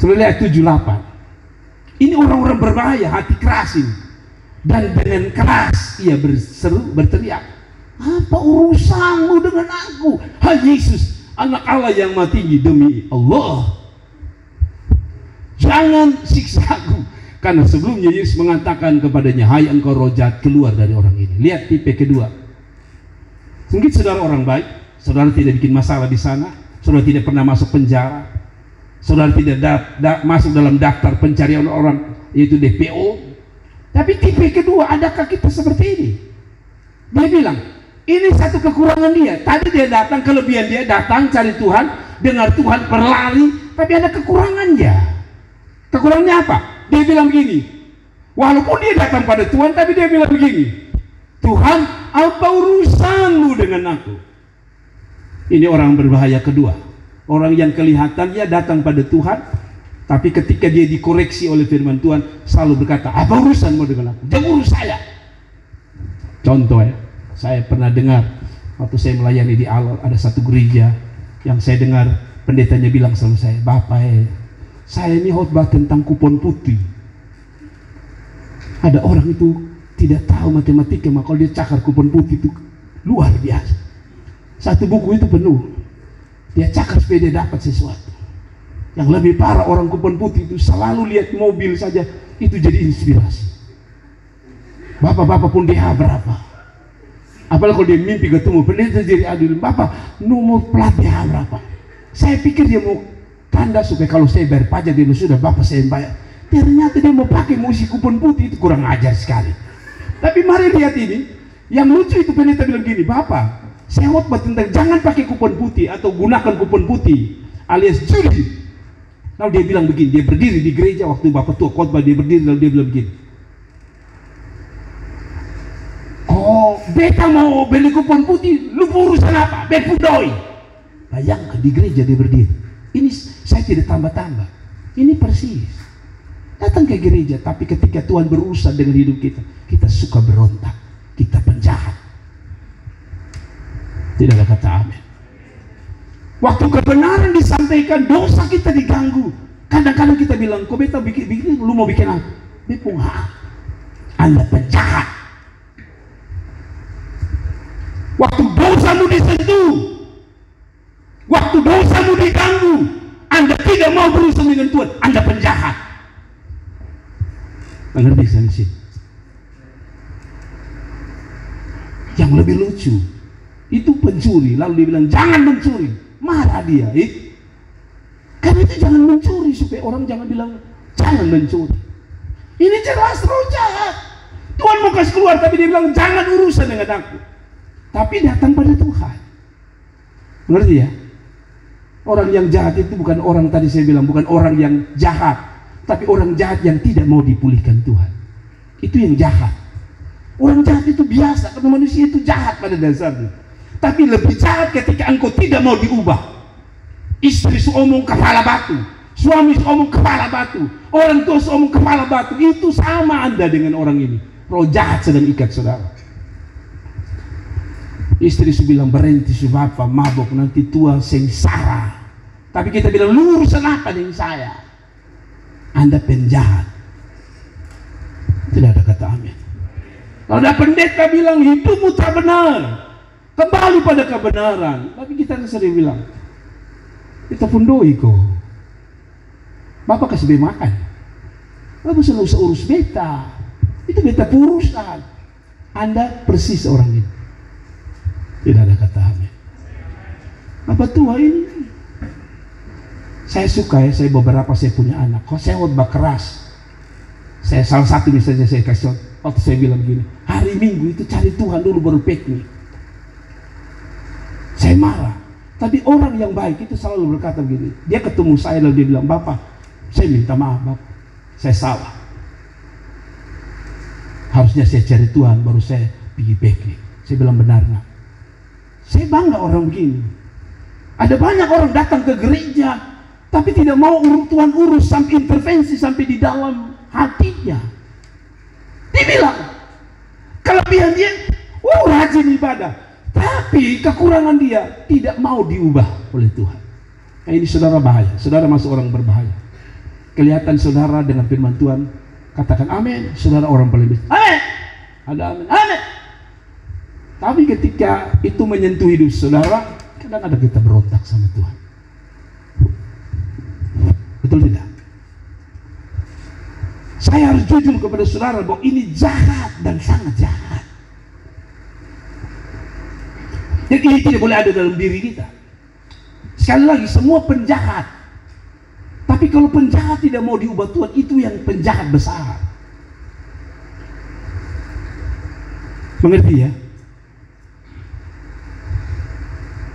Sebenarnya ayat 78. Ini orang-orang berbahaya, hati keras ini. Dan dengan keras ia berteriak, apa urusanmu dengan aku? Hai Yesus, anak Allah yang maha tinggi, demi Allah, jangan siksa aku. Karena sebelumnya Yesus mengatakan kepadanya, hai engkau roh jahat, keluar dari orang ini. Lihat tipe kedua. Mungkin saudara orang baik, saudara tidak bikin masalah di sana, saudara tidak pernah masuk penjara, saudara tidak masuk dalam daftar pencarian orang, yaitu DPO. Tapi tipe kedua, adakah kita seperti ini? Dia bilang, ini satu kekurangan dia. Tadi dia datang, kelebihan dia datang cari Tuhan, dengar Tuhan, berlari, tapi ada kekurangannya. Kekurangannya apa? Dia bilang begini, walaupun dia datang pada Tuhan, tapi dia bilang begini, Tuhan, apa urusanmu dengan aku? Ini orang berbahaya kedua. Orang yang kelihatannya datang pada Tuhan, tapi ketika dia dikoreksi oleh firman Tuhan, selalu berkata, apa urusanmu dengan aku? Jangan urus saya. Contoh ya, saya pernah dengar waktu saya melayani di Alor, ada satu gereja yang saya dengar pendetanya bilang sama saya, Bapak saya ini khotbah tentang kupon putih. Ada orang itu tidak tahu matematika, maka kalau dia cakar kupon putih itu luar biasa. Satu buku itu penuh. Dia cakar supaya dia dapat sesuatu. Yang lebih parah, orang kupon putih itu selalu lihat mobil saja, itu jadi inspirasi. Bapak-bapak pun dia berapa? Apalagi kalau dia mimpi ketemu pendeta jadi adil, Bapak nomor plat dia berapa? Saya pikir dia mau tanda supaya kalau saya bayar pajak dia sudah, Bapak saya bayar. Ternyata dia mau pakai musik kupon putih, itu kurang ajar sekali. Tapi mari lihat ini, yang lucu itu pendeta bilang gini, Bapak saya khotbah tentang jangan pakai kupon putih atau gunakan kupon putih alias judi. Lalu dia bilang begini, dia berdiri di gereja waktu Bapak tua khotbah, dia berdiri lalu dia bilang begini, oh beta mau beli kupon putih, lu urusan apa? Bepudoi. Bayangkan di gereja dia berdiri. Ini saya tidak tambah-tambah, ini persis datang ke gereja, tapi ketika Tuhan berurusan dengan hidup kita, kita suka berontak, kita penjahat. Tidak ada kata amin. Waktu kebenaran disampaikan, dosa kita diganggu. Kadang-kadang kita bilang, kok beta bikin, lu mau bikin apa? Bepungha, Anda penjahat. Waktu dosamu disentuh, waktu dosamu diganggu, Anda tidak mau berurusan dengan Tuhan, Anda penjahat. Mengerti saya sih? Yang lebih lucu, itu pencuri, lalu dia bilang jangan mencuri, marah dia. Karena itu jangan mencuri, supaya orang jangan bilang jangan mencuri. Ini jelas roh jahat. Tuhan mau kasih keluar, tapi dia bilang jangan urusan dengan aku. Tapi datang pada Tuhan. Mengerti ya? Orang yang jahat itu bukan orang, tadi saya bilang bukan orang yang jahat, tapi orang jahat yang tidak mau dipulihkan Tuhan. Itu yang jahat. Orang jahat itu biasa, karena manusia itu jahat pada dasarnya. Tapi lebih jahat ketika engkau tidak mau diubah. Istri seomong kepala batu, suami seomong kepala batu, orang tua seomong kepala batu. Itu sama Anda dengan orang ini. Roh jahat sedang ikat saudara. Istri su bilang berhenti su bapak mabok, nanti tua sengsara. Tapi kita bilang lu urusan apa dengan saya? Anda penjahat. Tidak ada kata amin. Kalau ada pendeta bilang hidupmu tak benar, kembali pada kebenaran. Tapi kita sering bilang kita pun doi kok. Bapak kasih beta makan. Bapak selalu urus beta. Itu beta urusan. Anda persis orang ini. Tidak ada kata amin. Bapak tua ini. Saya suka ya, saya punya anak. Kalau saya khotbah keras, saya salah satu misalnya saya kasih waktu saya bilang begini, hari Minggu itu cari Tuhan dulu baru piknik. Saya marah. Tapi orang yang baik itu selalu berkata begini. Dia ketemu saya lalu dia bilang, Bapak, saya minta maaf Bapak, saya salah. Harusnya saya cari Tuhan baru saya pergi piknik. Saya bilang benar nak. Saya bangga orang begini. Ada banyak orang datang ke gereja tapi tidak mau Tuhan urus sampai intervensi sampai di dalam hatinya. Dia bilang kelebihan dia, rajin ibadah, tapi kekurangan dia tidak mau diubah oleh Tuhan. Nah, ini saudara bahaya. Saudara masuk orang berbahaya. Kelihatan saudara dengan firman Tuhan, katakan amin. Saudara orang paling besar. Amin. Ada amin. Amin. Tapi ketika itu menyentuh hidup saudara, kadang-kadang kita berontak sama Tuhan. Betul tidak? Saya harus jujur kepada saudara bahwa ini jahat dan sangat jahat. Jadi ini tidak boleh ada dalam diri kita. Sekali lagi, semua penjahat. Tapi kalau penjahat tidak mau diubah Tuhan, itu yang penjahat besar. Mengerti ya?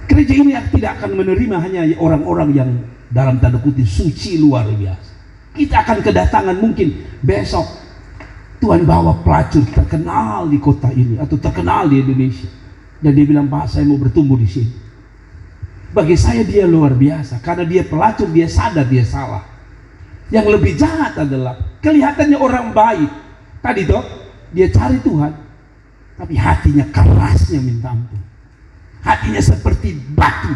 Gereja ini tidak akan menerima hanya orang-orang yang dalam tanda kutip suci luar biasa. Kita akan kedatangan mungkin besok Tuhan bawa pelacur terkenal di kota ini atau terkenal di Indonesia. Dan dia bilang, Pak, saya mau bertumbuh di sini. Bagi saya dia luar biasa karena dia pelacur, dia sadar dia salah. Yang lebih jahat adalah kelihatannya orang baik. Tadi toh dia cari Tuhan, tapi hatinya kerasnya minta ampun. Hatinya seperti batu.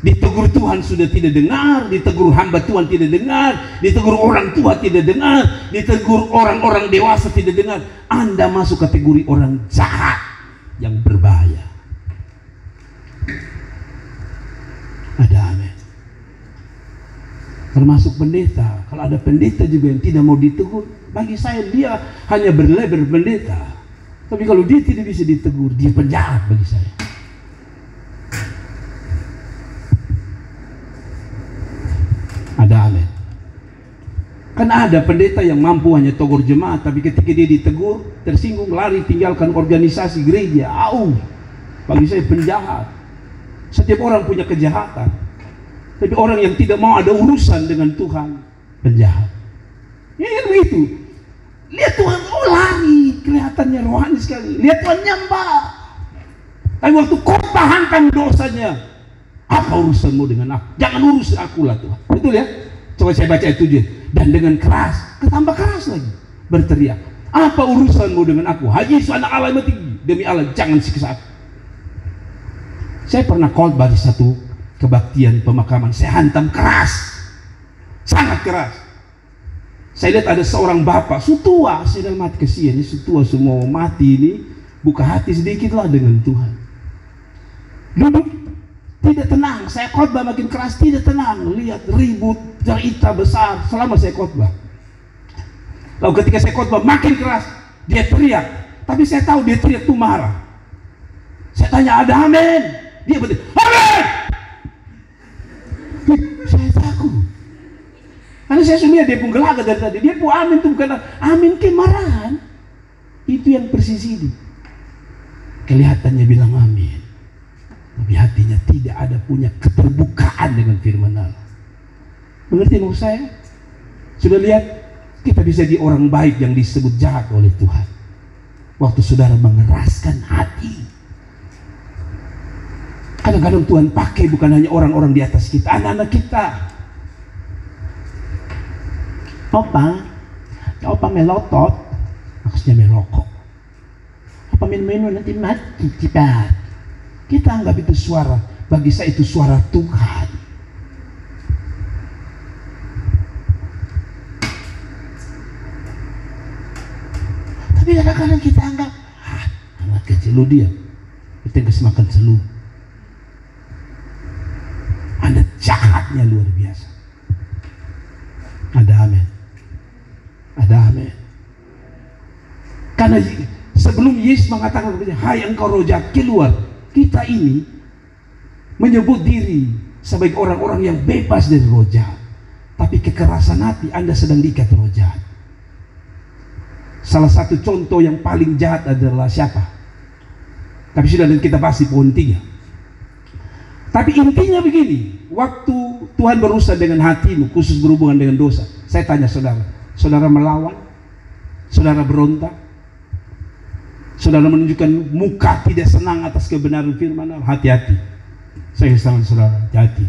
Ditegur Tuhan sudah tidak dengar, ditegur hamba Tuhan tidak dengar, ditegur orang tua tidak dengar, ditegur orang-orang dewasa tidak dengar. Anda masuk kategori orang jahat yang berbahaya. Ada amin. Termasuk pendeta. Kalau ada pendeta juga yang tidak mau ditegur, bagi saya dia hanya berlebar pendeta. Tapi kalau dia tidak bisa ditegur, dia penjahat bagi saya. Ada amin. Kan ada pendeta yang mampu hanya tegur jemaat, tapi ketika dia ditegur, tersinggung, lari, tinggalkan organisasi gereja. Bagi saya penjahat. Setiap orang punya kejahatan. Tapi orang yang tidak mau ada urusan dengan Tuhan, penjahat. Ya kan begitu. Lihat Tuhan, lari, kelihatannya rohani sekali. Lihat Tuhan nyembah. Tapi waktu khotbah hantam dosanya, apa urusanmu dengan aku? Jangan urus aku lah Tuhan. Betul ya? Coba saya baca itu aja. Dan dengan keras, ketambah keras lagi, berteriak, apa urusanmu dengan aku? Haji Yesus anak Allah yang tinggi. Demi Allah jangan siksa aku. Saya pernah khotbah di satu kebaktian pemakaman. Saya hantam keras, sangat keras. Saya lihat ada seorang bapak sutua, saya dalam hati kesian, ini sutua semua mati ini, buka hati sedikitlah dengan Tuhan. Duduk tidak tenang, saya khotbah makin keras, tidak tenang, lihat ribut, cerita besar selama saya khotbah. Lalu ketika saya khotbah makin keras, dia teriak, tapi saya tahu dia teriak itu marah. Saya tanya, ada amin? Dia berarti, amin! Saya takut. Karena saya sudah dia pun gelagat dari tadi. Dia pun amin itu bukan amin kemarahan. Itu yang persis ini. Kelihatannya bilang amin, tapi hatinya tidak ada punya keterbukaan dengan firman Allah. Mengerti maksud saya? Sudah lihat, kita bisa di orang baik yang disebut jahat oleh Tuhan. Waktu saudara mengeraskan hati. Kadang-kadang Tuhan pakai bukan hanya orang-orang di atas kita, anak-anak kita. Opa melotot, maksudnya merokok. Apa minum nanti mati kita. Kita anggap itu suara, bagi saya itu suara Tuhan. Tapi kadang-kadang kita anggap, anak kecil lu dia, kita kasih makan selu. Anda jahatnya luar biasa. Karena sebelum Yesus mengatakan, hai engkau roh jahat, keluar. Kita ini menyebut diri sebagai orang-orang yang bebas dari roh jahat. Tapi kekerasan hati, Anda sedang diikat roh jahat. Salah satu contoh yang paling jahat adalah siapa? Tapi sudah kita bahas di poin 3. Tapi intinya begini, waktu Tuhan berurusan dengan hatimu, khusus berhubungan dengan dosa, saya tanya saudara, saudara melawan, saudara berontak, saudara menunjukkan muka tidak senang atas kebenaran firman, hati-hati. Saya kesalahan saudara, hati-hati.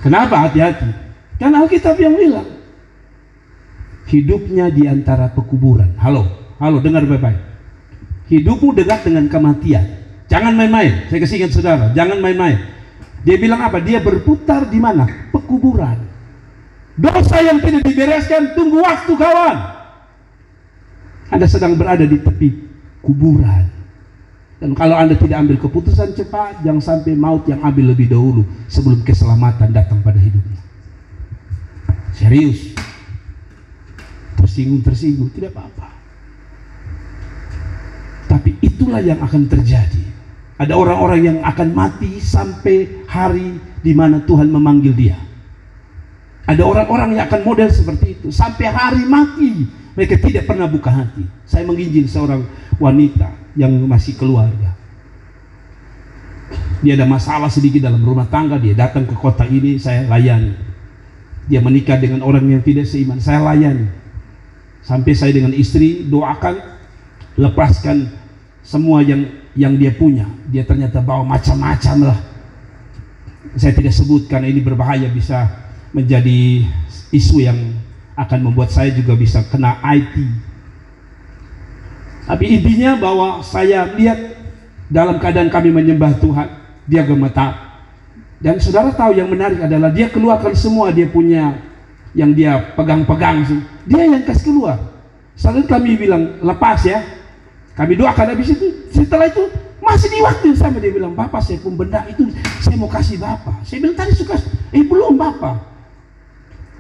Kenapa hati-hati? Karena Alkitab yang bilang, hidupnya di antara pekuburan. Halo, dengar baik-baik. Hidupmu dekat dengan kematian. Jangan main-main. Saya kasih ingat saudara, jangan main-main. Dia bilang apa? Dia berputar di mana? Pekuburan. Dosa yang tidak dibereskan, tunggu waktu kawan. Anda sedang berada di tepi kuburan. Dan kalau Anda tidak ambil keputusan cepat, jangan sampai maut yang ambil lebih dahulu sebelum keselamatan datang pada hidupmu. Serius. Tersinggung, tidak apa-apa. Tapi itulah yang akan terjadi. Ada orang-orang yang akan mati sampai hari di mana Tuhan memanggil dia. Ada orang-orang yang akan model seperti itu. Sampai hari mati, mereka tidak pernah buka hati. Saya menginjil seorang wanita yang masih keluarga. Dia ada masalah sedikit dalam rumah tangga, dia datang ke kota ini, saya layani. Dia menikah dengan orang yang tidak seiman, saya layani. Sampai saya dengan istri doakan, lepaskan semua yang dia punya. Dia ternyata bawa macam-macam lah. Saya tidak sebut karena ini berbahaya, bisa menjadi isu yang akan membuat saya juga bisa kena IT. Tapi intinya bahwa saya lihat dalam keadaan kami menyembah Tuhan, dia gemetar. Dan saudara tahu yang menarik adalah dia keluarkan semua dia punya yang dia pegang-pegang, dia yang kasih keluar. Selalu kami bilang lepas ya, kami doakan. Habis itu setelah itu masih di waktu yang sama dia bilang, Bapak saya pun benda itu saya mau kasih Bapak. Saya bilang tadi suka, belum Bapak.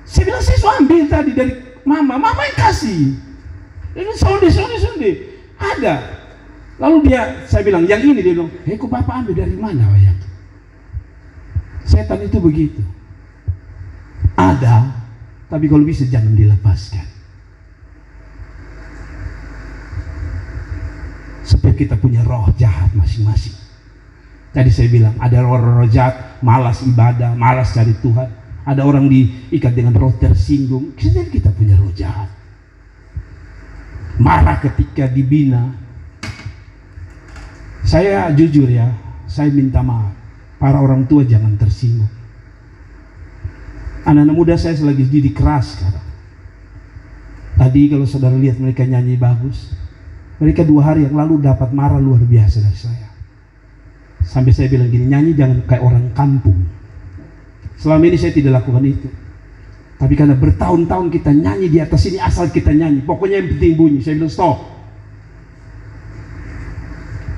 Saya bilang saya sudah ambil tadi dari Mama yang kasih. Ini sonde ada. Lalu saya bilang yang ini, dia bilang, kok Bapak ambil dari mana wayang? Setan itu begitu. Ada, tapi kalau bisa jangan dilepaskan. Supaya kita punya roh jahat masing-masing. Tadi saya bilang ada roh jahat, malas ibadah, malas cari Tuhan. Ada orang diikat dengan roh tersinggung. Kita punya roh jahat. Marah ketika dibina. Saya jujur ya, saya minta maaf. Para orang tua jangan tersinggung. Anak-anak muda saya selagi didik keras sekarang. Tadi kalau saudara lihat mereka nyanyi bagus, mereka 2 hari yang lalu dapat marah luar biasa dari saya. Sampai saya bilang gini, nyanyi jangan kayak orang kampung. Selama ini saya tidak lakukan itu. Tapi karena bertahun-tahun kita nyanyi di atas ini, asal kita nyanyi, pokoknya yang penting bunyi. Saya bilang stop.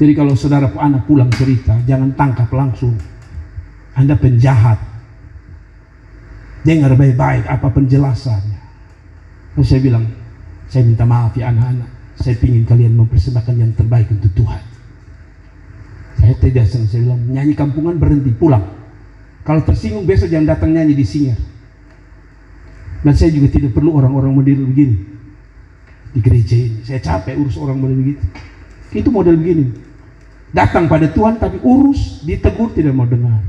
Jadi kalau saudara anak pulang cerita, jangan tangkap langsung. Anda penjahat. Dengar baik-baik apa penjelasannya. Lalu saya bilang, saya minta maaf ya anak-anak. Saya ingin kalian mempersembahkan yang terbaik untuk Tuhan. Saya tidak senang. Saya bilang, nyanyi kampungan berhenti, pulang. Kalau tersinggung besok jangan datang nyanyi di Singer. Dan saya juga tidak perlu orang-orang model begini di gereja ini. Saya capek urus orang model begitu. Itu model begini. Datang pada Tuhan tapi urus, ditegur tidak mau dengar.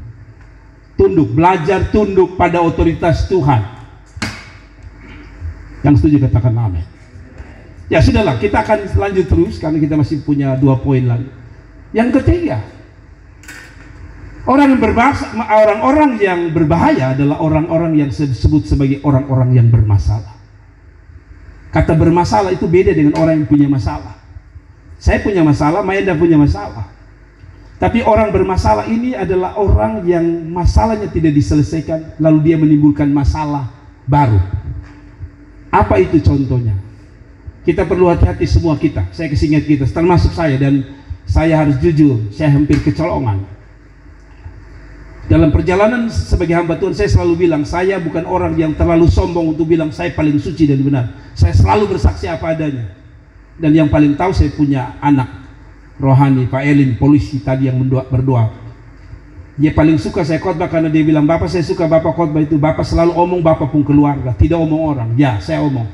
Tunduk, belajar tunduk pada otoritas Tuhan. Yang setuju katakan amin. Ya sudahlah, kita akan lanjut terus karena kita masih punya 2 poin lagi. Yang ketiga, orang-orang yang berbahaya adalah orang-orang yang disebut sebagai orang-orang yang bermasalah. Kata bermasalah itu beda dengan orang yang punya masalah. Saya punya masalah, Mayenda punya masalah. Tapi orang bermasalah ini adalah orang yang masalahnya tidak diselesaikan, lalu dia menimbulkan masalah baru. Apa itu contohnya? Kita perlu hati-hati semua kita. Saya kesingat kita, termasuk saya, dan saya harus jujur, saya hampir kecolongan. Dalam perjalanan sebagai hamba Tuhan, saya selalu bilang, saya bukan orang yang terlalu sombong untuk bilang saya paling suci dan benar. Saya selalu bersaksi apa adanya. Dan yang paling tahu, saya punya anak rohani, Pak Elin, polisi tadi yang berdoa. Dia paling suka saya khotbah karena dia bilang, Bapak saya suka Bapak khotbah itu. Bapak selalu omong, Bapak pun keluarga, tidak omong orang. Ya, saya omong.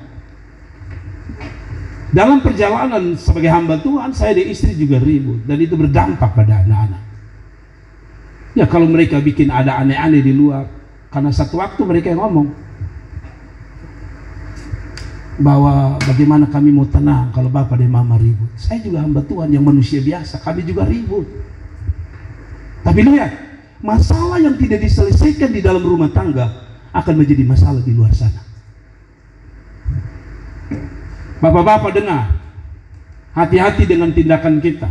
Dalam perjalanan sebagai hamba Tuhan, saya dan istri juga ribut. Dan itu berdampak pada anak-anak. Ya kalau mereka bikin ada aneh-aneh di luar, karena satu waktu mereka ngomong bahwa bagaimana kami mau tenang kalau Bapak dan Mama ribut. Saya juga hamba Tuhan yang manusia biasa, kami juga ribut. Tapi lihat, masalah yang tidak diselesaikan di dalam rumah tangga akan menjadi masalah di luar sana. Bapak-bapak dengar, hati-hati dengan tindakan kita.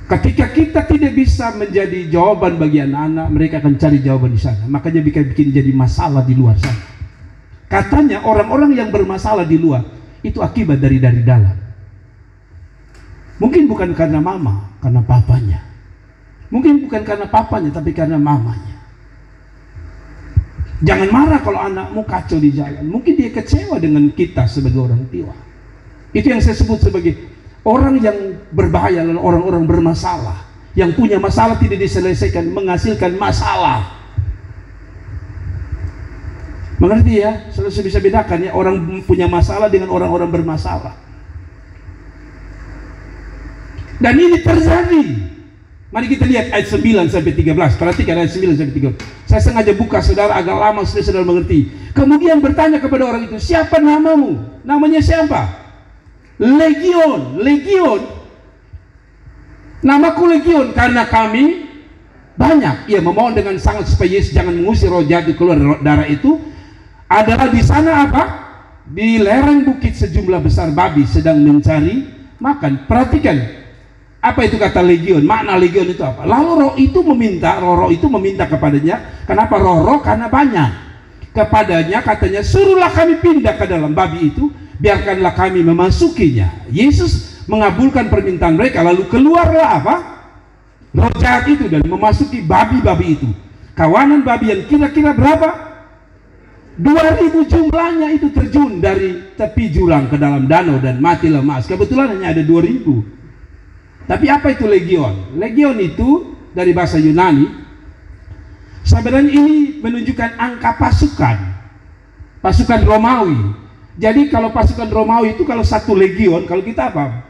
Ketika kita tidak bisa menjadi jawaban bagi anak-anak, mereka akan cari jawaban di sana. Makanya bikin jadi masalah di luar sana. Katanya orang-orang yang bermasalah di luar itu akibat dari dalam. Mungkin bukan karena mama, karena papanya. Mungkin bukan karena papanya, tapi karena mamanya. Jangan marah kalau anakmu kacau di jalan. Mungkin dia kecewa dengan kita sebagai orang tua. Itu yang saya sebut sebagai orang yang berbahaya, orang-orang bermasalah, yang punya masalah tidak diselesaikan, menghasilkan masalah. Mengerti ya? Selalu bisa bedakan ya, orang punya masalah dengan orang-orang bermasalah. Dan ini terjadi. Mari kita lihat ayat 9 sampai 13. Perhatikan ayat 9 sampai 13. Saya sengaja buka saudara agak lama supaya saudara mengerti. Kemudian bertanya kepada orang itu, siapa namamu? Namanya siapa? Legion. Namaku Legion karena kami banyak. Ia memohon dengan sangat supaya Yesus jangan mengusir roh jahat keluar darah itu. Adalah di sana apa? Di lereng bukit sejumlah besar babi sedang mencari makan. Perhatikan apa itu kata Legion. Makna Legion itu apa? Lalu roh itu meminta kepadanya. Kenapa roh? Karena banyak. Kepadanya katanya, suruhlah kami pindah ke dalam babi itu, biarkanlah kami memasukinya. Yesus mengabulkan permintaan mereka, lalu keluarlah apa? Roh jahat itu dan memasuki babi-babi itu. Kawanan babi yang kira-kira berapa? 2000 jumlahnya itu terjun dari tepi jurang ke dalam danau dan mati lemas. Kebetulan hanya ada 2000. Tapi apa itu Legion? Legion itu dari bahasa Yunani. Sebenarnya ini menunjukkan angka pasukan Romawi. Jadi kalau pasukan Romawi itu kalau satu legion, kalau kita apa?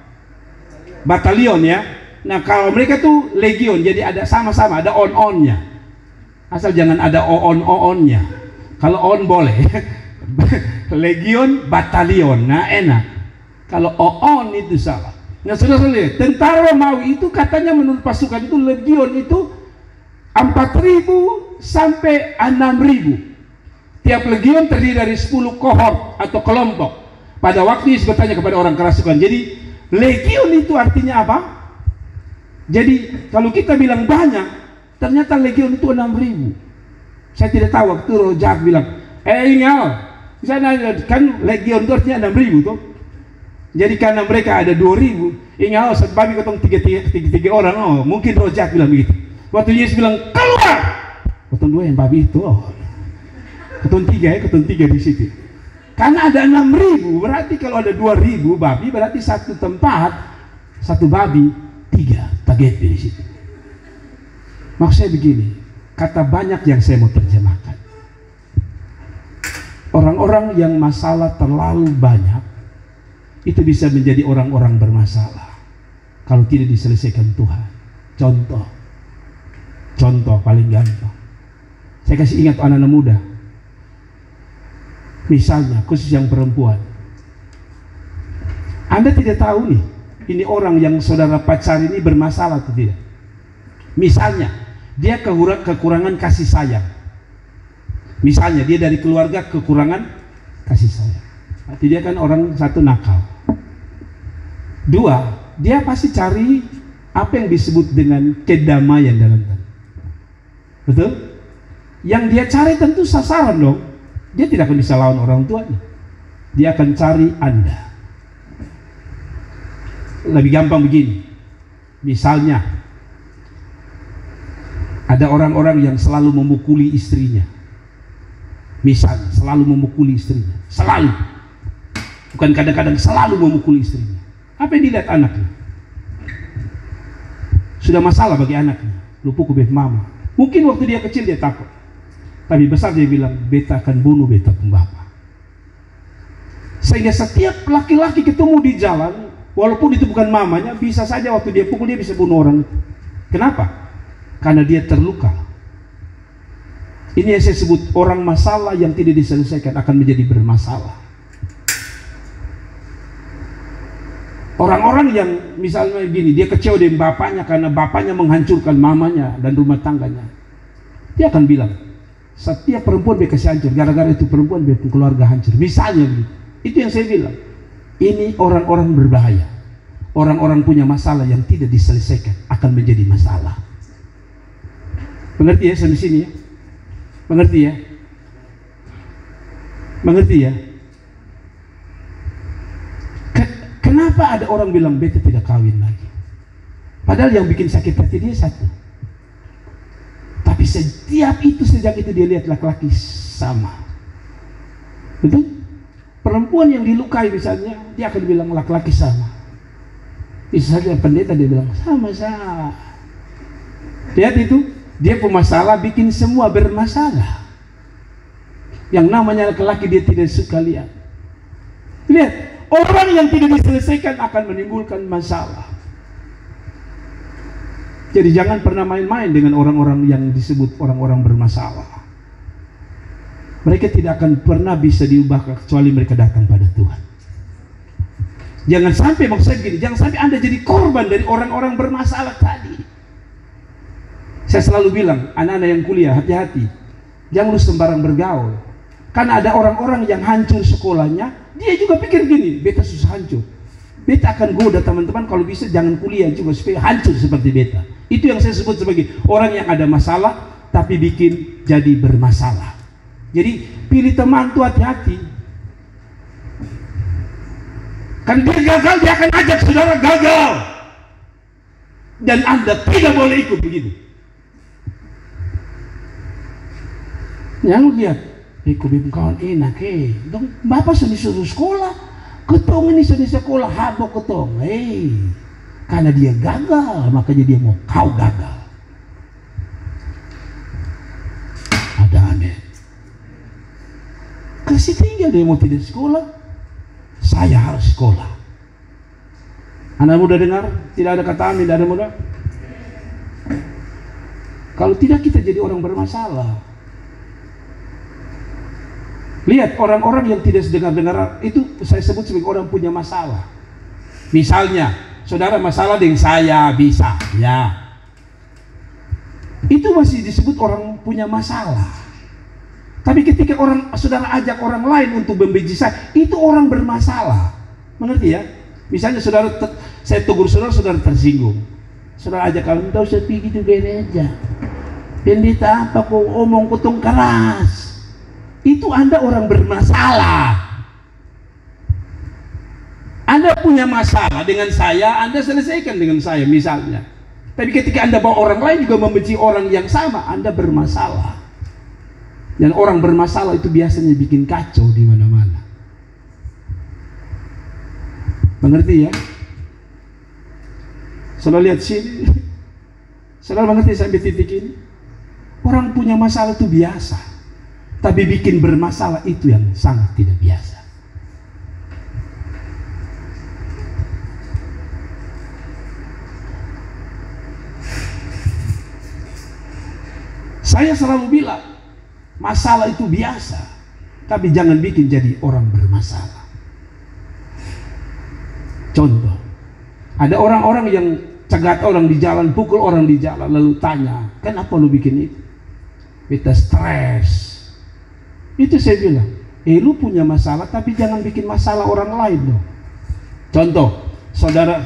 Batalion ya. Nah kalau mereka tuh legion, jadi ada sama-sama, ada on-onnya. Asal jangan ada on-onnya. Kalau on boleh. Legion, batalion, nah enak. Kalau on itu salah. Nah saudara lihat, tentara Romawi itu katanya menurut pasukan itu legion itu 4.000 sampai 6.000. Tiap legion terdiri dari 10 kohort atau kelompok. Pada waktu Yesus bertanya kepada orang kerasukan. Jadi legion itu artinya apa? Jadi kalau kita bilang banyak, ternyata legion itu 6.000. Saya tidak tahu waktu roh jahat bilang, kan legion itu artinya 6.000 tuh. Jadi karena mereka ada 2.000, sebab ketong tiga orang, mungkin roh jahat bilang begitu. Waktu Yesus bilang keluar, ketong 2 yang babi itu, ketong 3 di situ. Karena ada 6.000, berarti kalau ada 2.000 babi, berarti satu tempat, satu babi, 3 target di situ. Maksudnya begini, kata banyak yang saya mau terjemahkan. Orang-orang yang masalah terlalu banyak, itu bisa menjadi orang-orang bermasalah kalau tidak diselesaikan Tuhan. Contoh paling gampang, saya kasih ingat anak-anak muda. Misalnya khusus yang perempuan, Anda tidak tahu nih, ini orang yang saudara pacar ini bermasalah atau tidak. Misalnya dia kekurangan kasih sayang. Misalnya dia dari keluarga kekurangan kasih sayang. Berarti dia kan orang satu nakal. 2, dia pasti cari apa yang disebut dengan kedamaian dalam tanda. Betul? Yang dia cari tentu sasaran dong. Dia tidak akan bisa lawan orang tuanya. Dia akan cari Anda. Lebih gampang begini. Misalnya Ada orang-orang yang selalu memukuli istrinya. Misalnya, selalu memukuli istrinya. Selalu. Bukan kadang-kadang, selalu memukuli istrinya. Apa yang dilihat anaknya? Sudah masalah bagi anaknya. Lu pukul bet mama. Mungkin waktu dia kecil dia takut. Tapi besar dia bilang, beta akan bunuh beta pun bapak. Sehingga setiap laki-laki ketemu di jalan, walaupun itu bukan mamanya, bisa saja waktu dia pukul dia bisa bunuh orang itu. Kenapa? Karena dia terluka. Ini yang saya sebut orang masalah yang tidak diselesaikan akan menjadi bermasalah. Orang-orang yang misalnya gini, dia kecewa dengan bapaknya karena bapaknya menghancurkan mamanya dan rumah tangganya. Dia akan bilang, setiap perempuan dia kasih hancur, gara-gara itu perempuan dia keluarga hancur. Misalnya begitu. Itu yang saya bilang. Ini orang-orang berbahaya. Orang-orang punya masalah yang tidak diselesaikan akan menjadi masalah. Mengerti ya sampai sini ya? Mengerti ya? Mengerti ya? Kenapa ada orang bilang beta tidak kawin lagi? Padahal yang bikin sakit hati dia satu. Tapi sejak itu dia lihat laki-laki sama. Betul? Perempuan yang dilukai misalnya, dia akan bilang laki-laki sama. Bisa saja pendeta dia bilang sama-sama. Lihat itu. Dia pemasalah bikin semua bermasalah. Yang namanya laki-laki dia tidak suka lihat. Lihat, orang yang tidak diselesaikan akan menimbulkan masalah. Jadi jangan pernah main-main dengan orang-orang yang disebut orang-orang bermasalah. Mereka tidak akan pernah bisa diubah kecuali mereka datang pada Tuhan. Jangan sampai, maksud saya begini, jangan sampai Anda jadi korban dari orang-orang bermasalah tadi. Saya selalu bilang, anak-anak yang kuliah, hati-hati. Jangan lu sembarang bergaul. Karena ada orang-orang yang hancur sekolahnya, dia juga pikir gini, beta susah hancur. Beta akan goda teman-teman, kalau bisa jangan kuliah juga supaya hancur seperti beta. Itu yang saya sebut sebagai orang yang ada masalah, tapi bikin jadi bermasalah. Jadi pilih teman tuh hati-hati. Kan dia gagal, dia akan ajak saudara gagal. Dan Anda tidak boleh ikut begitu. Yang lihat, ikut kawan enak dong bapak sudah disuruh sekolah, ketong ini sudah sekolah habok ketong, karena dia gagal, makanya dia mau kau gagal. Ada aneh. Kasih tinggal dia mau tidak sekolah, saya harus sekolah. Anak muda dengar, tidak ada kata amin, tidak ada muda. Kalau tidak kita jadi orang bermasalah. Lihat orang-orang yang tidak sedengar-dengar itu saya sebut sebagai orang punya masalah. Misalnya, saudara masalah dengan saya bisa, ya. Itu masih disebut orang punya masalah. Tapi ketika saudara ajak orang lain untuk membenci saya, itu orang bermasalah. Mengerti ya? Misalnya saya tegur saudara tersinggung. Saudara ajak kalian, tahu saya pergi di gereja. Pendeta apa kau omong kutong keras? Itu Anda orang bermasalah. Anda punya masalah dengan saya, Anda selesaikan dengan saya misalnya. Tapi ketika Anda bawa orang lain juga membenci orang yang sama, Anda bermasalah. Dan orang bermasalah itu biasanya bikin kacau di mana-mana. Mengerti ya? Saudara lihat sini. Saudara mengerti sampai titik ini? Orang punya masalah itu biasa. Tapi bikin bermasalah itu yang sangat tidak biasa. Saya selalu bilang, masalah itu biasa, tapi jangan bikin jadi orang bermasalah. Contoh, ada orang-orang yang cegat orang di jalan, pukul orang di jalan, lalu tanya, kenapa lu bikin itu? Kita stres. Itu saya bilang, lu punya masalah tapi jangan bikin masalah orang lain dong. Contoh, saudara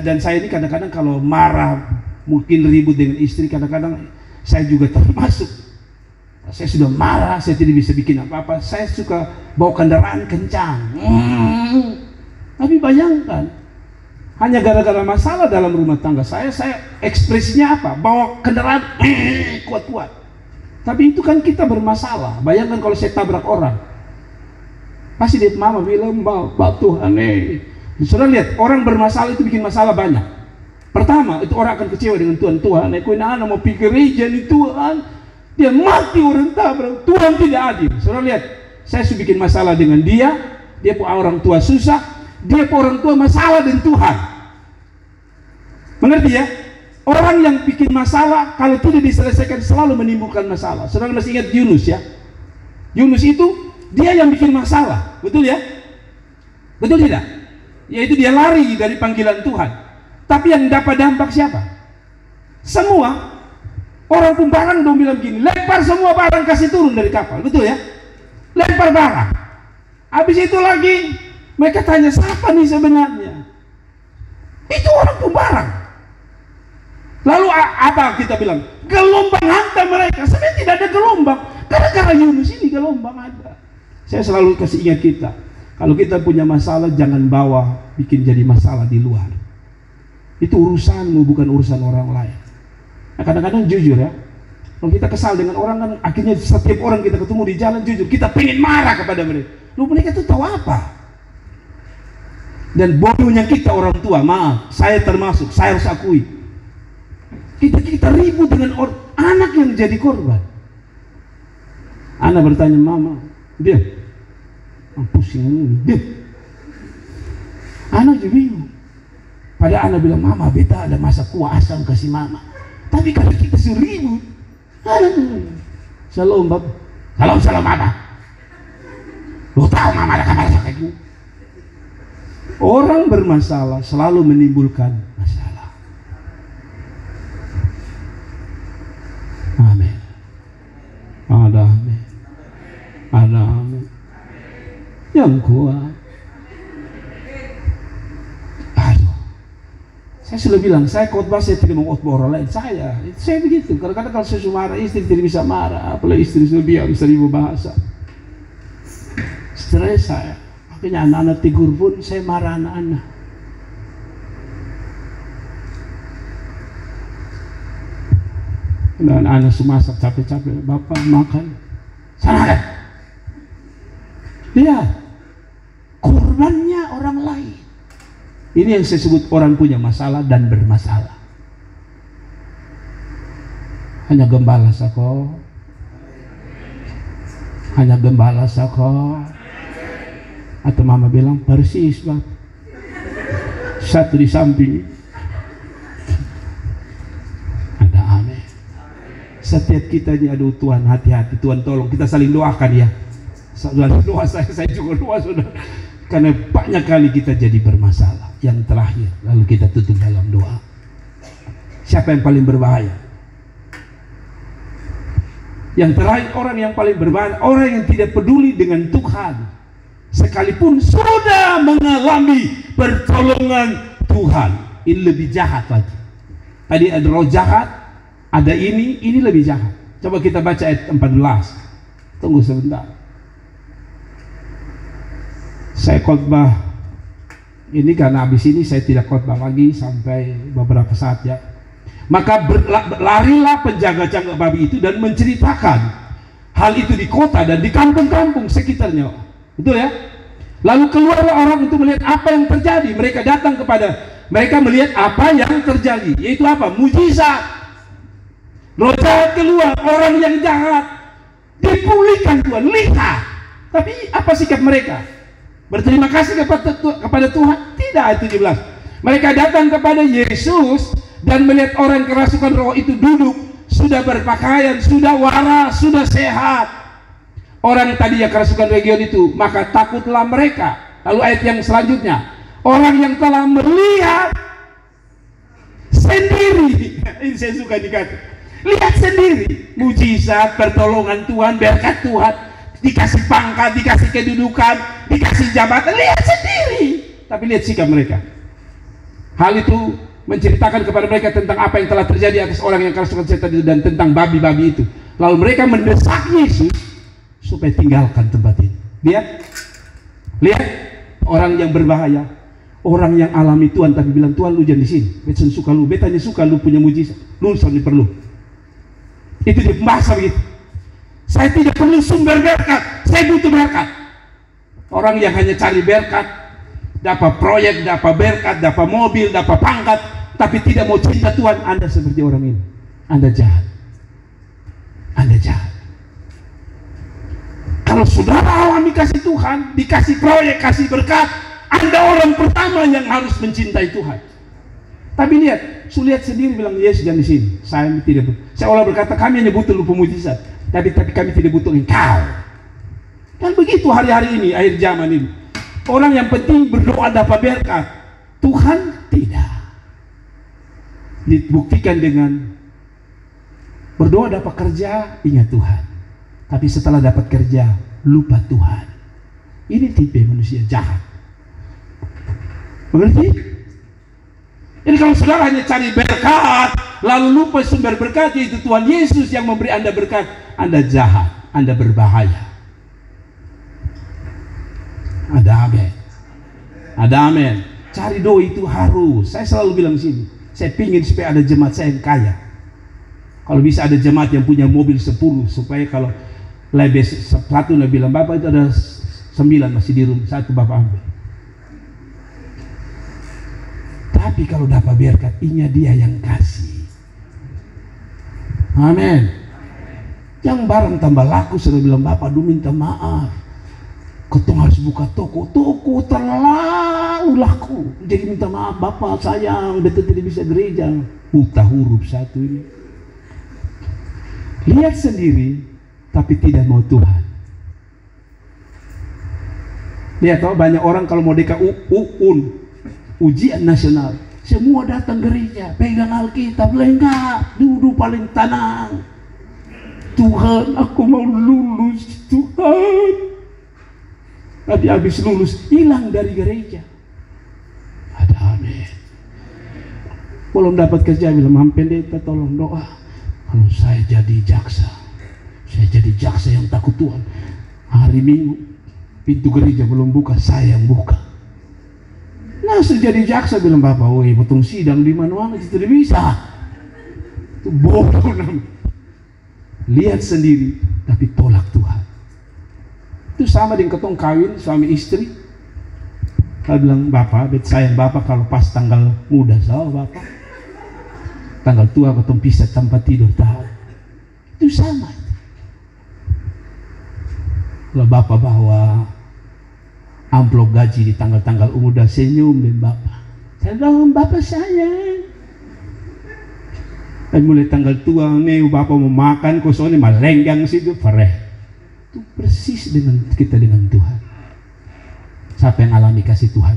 dan saya ini kadang-kadang kalau marah, mungkin ribut dengan istri, kadang-kadang saya juga termasuk. Saya sudah marah, saya tidak bisa bikin apa-apa, saya suka bawa kendaraan kencang. Tapi bayangkan, Hanya gara-gara masalah dalam rumah tangga saya ekspresinya apa? Bawa kendaraan kuat-kuat. Tapi itu kan kita bermasalah. Bayangkan kalau saya tabrak orang, pasti dia mama bilang, Pak Tuhan Sudah lihat, orang bermasalah itu bikin masalah banyak. Pertama, itu orang akan kecewa dengan Tuhan. Tuhan, aku ini anak mau pikir gereja nih Tuhan, dia mati orang tabrak. Tuhan tidak adil. Sudah lihat, saya sudah bikin masalah dengan dia pun orang tua susah, dia pun orang tua masalah dengan Tuhan. Mengerti ya? Orang yang bikin masalah kalau tidak diselesaikan selalu menimbulkan masalah. Saudara masih ingat Yunus ya? Yunus itu dia yang bikin masalah, betul ya? Betul tidak? Yaitu dia lari dari panggilan Tuhan. Tapi yang dapat dampak siapa? Semua. Orang pembarang dong bilang gini, lempar semua barang kasih turun dari kapal, betul ya? Lempar barang. Habis itu lagi mereka tanya, siapa nih sebenarnya? Itu orang pembarang. Lalu apa kita bilang? Gelombang hantam mereka. Sebenarnya tidak ada gelombang. Karena Yunus ini gelombang ada. Saya selalu kasih ingat kita, kalau kita punya masalah jangan bawa bikin jadi masalah di luar. Itu urusanmu, bukan urusan orang lain. Nah, kadang-kadang jujur ya, kalau kita kesal dengan orang kan akhirnya setiap orang kita ketemu di jalan jujur kita pengen marah kepada mereka. Lalu mereka tuh tahu apa? Dan bodohnya kita orang tua, maaf, saya termasuk, saya harus akui. Kita ribut dengan anak yang jadi korban. Anak bertanya, mama, dia pusing ini, dia. Anak juga bingung. Padahal anak bilang, mama beta ada masa kuasa kasih mama. Tapi kalau kita suruh ribut, salam bab, salam apa? Lo tahu mama ada kabar kayak gitu. Orang bermasalah selalu menimbulkan masalah. Amin. Ada amin. Ada amin. Yang kuat. Aduh. Saya sudah bilang, saya khotbah saya tidak mau khotbah orang lain. Saya begitu. Kadang-kadang kalau saya marah, istri tidak bisa marah. Apalagi istri sudah biar 1000 bahasa. Stres saya. Makanya anak-anak tegur pun saya marah anak-anak. Dan anak semasak capek-capek, bapak makan, sana kan? Lihat, korbannya orang lain. Ini yang saya sebut orang punya masalah dan bermasalah. Hanya gembala sako, hanya gembala sako. Atau mama bilang persis bang, satu di samping. Ada amin. Setiap kita ini aduh Tuhan hati-hati, Tuhan tolong, kita saling doakan ya. Doa saya juga doa saudara. Karena banyak kali kita jadi bermasalah. Yang terakhir, lalu kita tutup dalam doa. Siapa yang paling berbahaya? Yang terakhir, orang yang paling berbahaya, orang yang tidak peduli dengan Tuhan. Sekalipun sudah mengalami pertolongan Tuhan, ini lebih jahat lagi. Tadi ada roh jahat, ada ini lebih jahat. Coba kita baca ayat 14. Tunggu sebentar. Saya khotbah ini karena habis ini saya tidak khotbah lagi sampai beberapa saat ya. Maka larilah penjaga-jaga babi itu dan menceritakan hal itu di kota dan di kampung-kampung sekitarnya. Betul ya? Lalu keluarlah orang untuk melihat apa yang terjadi. Mereka datang mereka melihat apa yang terjadi. Yaitu apa? Mujizat. Roh jahat keluar, orang yang jahat dipulihkan Tuhan. Lihat. Tapi apa sikap mereka? Berterima kasih kepada Tuhan? Tidak, ayat 17. Mereka datang kepada Yesus dan melihat orang kerasukan roh itu duduk, sudah berpakaian, sudah waras, sudah sehat. Orang tadi yang kerasukan region itu, maka takutlah mereka. Lalu ayat yang selanjutnya, orang yang telah melihat sendiri, ini saya suka dikata, lihat sendiri mujizat, pertolongan Tuhan, berkat Tuhan, dikasih pangkat, dikasih kedudukan, dikasih jabatan, lihat sendiri. Tapi lihat sikap mereka. Hal itu menceritakan kepada mereka tentang apa yang telah terjadi atas orang yang kerasukan setan itu dan tentang babi-babi itu. Lalu mereka mendesak Yesus supaya tinggalkan tempat ini. Lihat orang yang berbahaya, Orang yang alami Tuhan tapi bilang, Tuhan lu jangan di sini, beta suka lu, betanya suka lu punya mujizat, lu sampai perlu. Itu dia bahasa begitu. Saya tidak perlu sumber berkat, saya butuh berkat. Orang yang hanya cari berkat, dapat proyek, dapat berkat, dapat mobil, dapat pangkat, tapi tidak mau cinta Tuhan, Anda seperti orang ini. Anda jahat. Anda jahat. Kalau saudara alami kasih Tuhan, dikasih proyek, kasih berkat, Anda orang pertama yang harus mencintai Tuhan. Tapi lihat, lihat sendiri bilang, Yesus jangan di sini. Saya tidak butuh. Saya Allah berkata, kami hanya butuh lu pemujizat, tapi kami tidak butuh engkau. Dan begitu hari-hari ini, akhir zaman ini. Orang yang penting berdoa dapat berkat, Tuhan tidak. Dibuktikan dengan berdoa dapat kerja, ingat Tuhan. Tapi setelah dapat kerja, lupa Tuhan. Ini tipe manusia jahat. Mengerti? Jadi kalau saudara hanya cari berkat, lalu lupa sumber berkat, yaitu Tuhan Yesus yang memberi Anda berkat, Anda jahat, Anda berbahaya. Ada amin. Ada amin. Cari doa itu harus. Saya selalu bilang sini, saya pingin supaya ada jemaat saya yang kaya. Kalau bisa ada jemaat yang punya mobil 10, supaya kalau lebih satu nak bilang, Bapak itu ada 9 masih di rumah, 1 Bapak ambil. Tapi kalau dapat berkat, ingat dia yang kasih. Amin. Yang barang tambah laku, sudah bilang, Bapak aduh minta maaf, ketong harus buka toko terlalu laku, jadi minta maaf Bapak sayang, betul tidak bisa gereja. Buta huruf satu ini. Lihat sendiri, tapi tidak mau Tuhan. Lihat tahu banyak orang kalau mau dekat ujian nasional, semua datang gereja, pegang Alkitab, enggak, duduk paling tenang. Tuhan, aku mau lulus, Tuhan. Nanti habis lulus, hilang dari gereja. Ada amin. Belum dapat kerja, bilang, Mam Pendeta tolong doa. Kalau saya jadi jaksa, saya jadi jaksa yang takut Tuhan. Hari Minggu, pintu gereja belum buka, saya yang buka. Nah, jadi jaksa bilang, Bapak, woi, potong sidang di mana itu tidak bisa. Itu bodoh namanya. Lihat sendiri, tapi tolak Tuhan. Itu sama dengan ketong kawin suami istri. Saya bilang, Bapak, sayang Bapak kalau pas tanggal muda sama Bapak. Tanggal tua ketong pisah tanpa tidur tahu. Itu sama. Kalau Bapak bawa amplop gaji di tanggal-tanggal muda, senyum dengan Bapak. Saya bilang, Bapak sayang. Dan mulai tanggal tua nih, Bapak mau makan, kosongnya malenggang situ, fareh. Itu persis dengan kita dengan Tuhan. Siapa yang alami kasih Tuhan?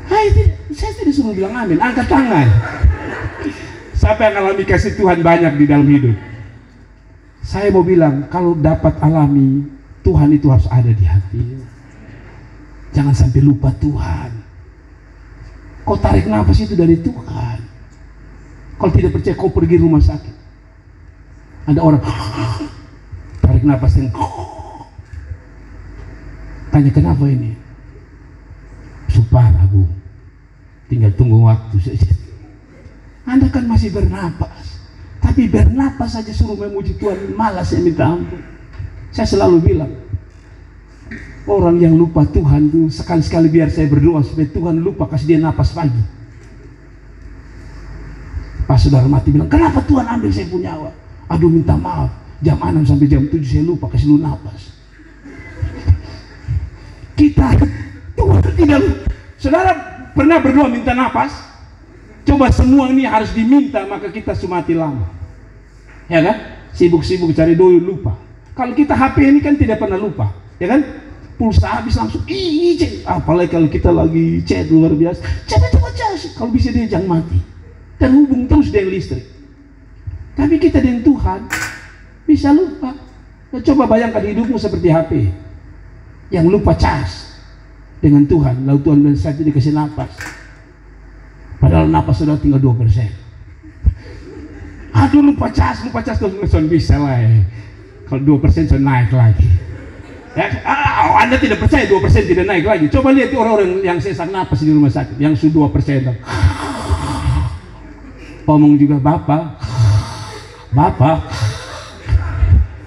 Hai, saya tidak suruh bilang amin, angkat tangan. Siapa yang alami kasih Tuhan banyak di dalam hidup? Saya mau bilang, kalau dapat alami, Tuhan itu harus ada di hati. Jangan sampai lupa Tuhan. Kau tarik nafas itu dari Tuhan. Kalau tidak percaya, kau pergi rumah sakit. Ada orang tarik nafas yang tanya, kenapa ini? Supaya Bu, tinggal tunggu waktu saja. Anda kan masih bernapas, tapi bernapas saja suruh memuji Tuhan, malas ya minta ampun. Saya selalu bilang, orang yang lupa Tuhan itu sekali-sekali biar saya berdoa supaya Tuhan lupa, kasih dia napas pagi. Pas saudara mati bilang, kenapa Tuhan ambil saya punya nyawa? Aduh minta maaf, jam 6 sampai jam 7 saya lupa kasih lu napas. Kita Tuhan tidak. Saudara pernah berdoa minta napas? Coba semua ini harus diminta, maka kita sumati lama. Ya kan? Sibuk-sibuk cari doi lupa. Kalau kita HP ini kan tidak pernah lupa, ya kan? Pulsa habis langsung cek. Apalagi kalau kita lagi chat luar biasa. Cepat cas. Kalau bisa dia jangan mati. Terhubung terus dengan listrik. Tapi kita dengan Tuhan bisa lupa. Nah, coba bayangkan hidupmu seperti HP yang lupa cas dengan Tuhan. Lalu Tuhan bilang saya dikasih napas. Padahal napas sudah tinggal 2%. Aduh lupa cas terus bisa lah. Kalau 2% sudah naik lagi. Ya, Anda tidak percaya 2% tidak naik lagi. Coba lihat orang-orang yang sesak napas di rumah sakit, yang sudah 2%. Ngomong juga Bapak,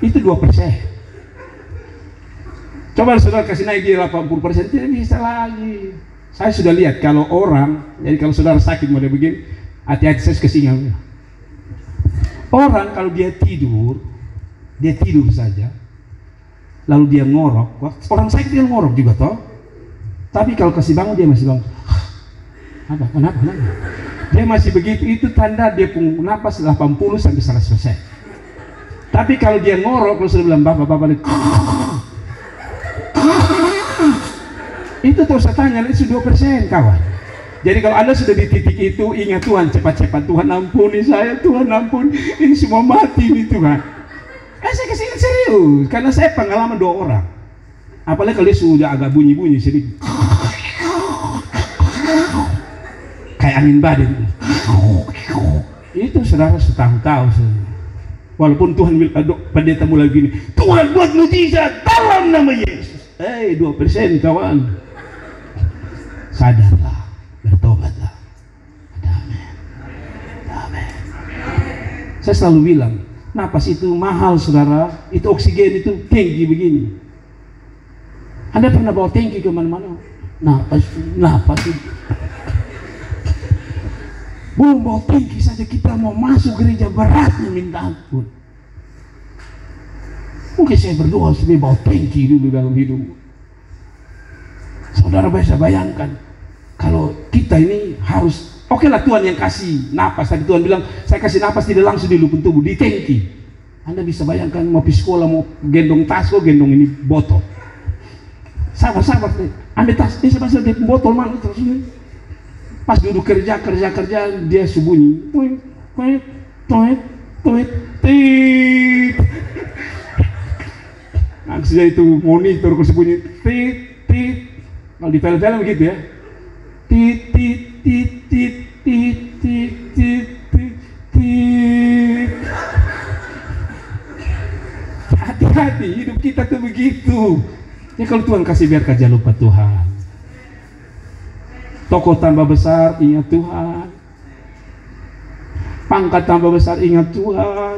itu 2%. Coba saudara kasih naik dia 80%, tidak bisa lagi. Saya sudah lihat kalau orang, jadi kalau saudara sakit model begini, hati-hati, saya kasih ingat. Orang kalau dia tidur saja, lalu dia ngorok, orang sakit dia ngorok juga toh. Tapi kalau kasih bangun dia masih bangun. Kenapa? Dia masih begitu, itu tanda dia pun napas 80 sampai 100%. Tapi kalau dia ngorok, kalau sudah bilang bapak itu terus saya tanya, itu 2% kawan. Jadi kalau Anda sudah di titik itu, ingat Tuhan, cepat-cepat Tuhan ampuni saya, Tuhan ampun, ini semua mati ini Tuhan. Saya kasih serius, karena saya pengalaman 2 orang. Apalagi kalau dia sudah agak bunyi-bunyi sedikit, kayak angin badai. Itu saudara tahu. Walaupun Tuhan pendeta mulai gini, Tuhan buat mujizat dalam nama Yesus. 2% kawan. Sadarlah, bertobatlah. Amin. Saya selalu bilang, napas itu mahal saudara, itu oksigen itu tinggi begini. Anda pernah bawa tangki kemana-mana? Napas itu. Belum bawa tangki saja kita mau masuk gereja beratnya minta ampun. Mungkin saya berdoa supaya bawa tangki dulu dalam hidup. Saudara bisa bayangkan, kalau kita ini harus, oke lah Tuhan yang kasih napas. Tadi Tuhan bilang, saya kasih napas tidak langsung di lubuk tubuh, di tangki. Anda bisa bayangkan mau pergi sekolah, mau gendong tas, kok gendong ini botol. Sabar, ambil tas, saya di botol mana terus ini. Pas duduk kerja dia sebunyi. Tit. Maksudnya itu monitor kok sebunyi. Tit. Kalau di film-film begitu ya. Tit. Hati-hati, hidup kita tuh begitu. Ya kalau Tuhan kasih biar jangan lupa Tuhan. Toko tambah besar, ingat Tuhan. Pangkat tambah besar, ingat Tuhan.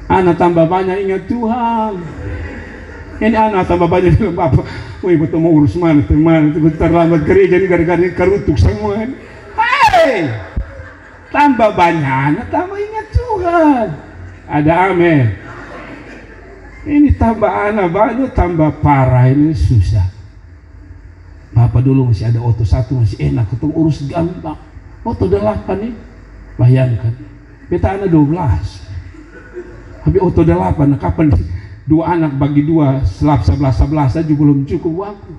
Anak tambah banyak, ingat Tuhan. Ini anak tambah banyak, bilang Bapak, woi betul mau urus mana teman, itu terlambat gereja ini gara-gara kerutuk semua. Hei, tambah banyak, tambah ingat Tuhan. Ada amin. Ini tambah anak banyak, tambah parah, ini susah. Bapak dulu masih ada Oto 1 masih enak, ketemu urus gampang. Oto 8 nih, bayangkan. Beta anak 12. Tapi Oto 8, kapan 2 anak bagi 2, 11 saja belum cukup waktu.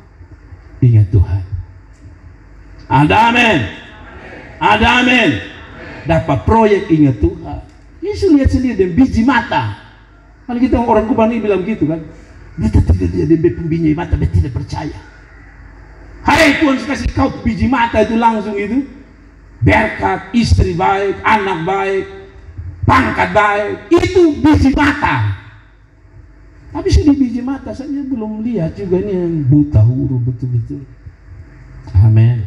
Ingat Tuhan. Ada amin. Dapat proyek, ingat Tuhan. Yesus lihat sendiri dan biji mata. Kalau kita orang Kubang ini bilang gitu kan, beta tidak dia pembiji mata, beta tidak percaya. Hai Tuhan kasih kau biji mata itu langsung itu, berkat, istri baik, anak baik, pangkat baik, itu biji mata. Tapi sudah biji mata saja belum lihat juga ini yang buta huruf betul-betul. Amin.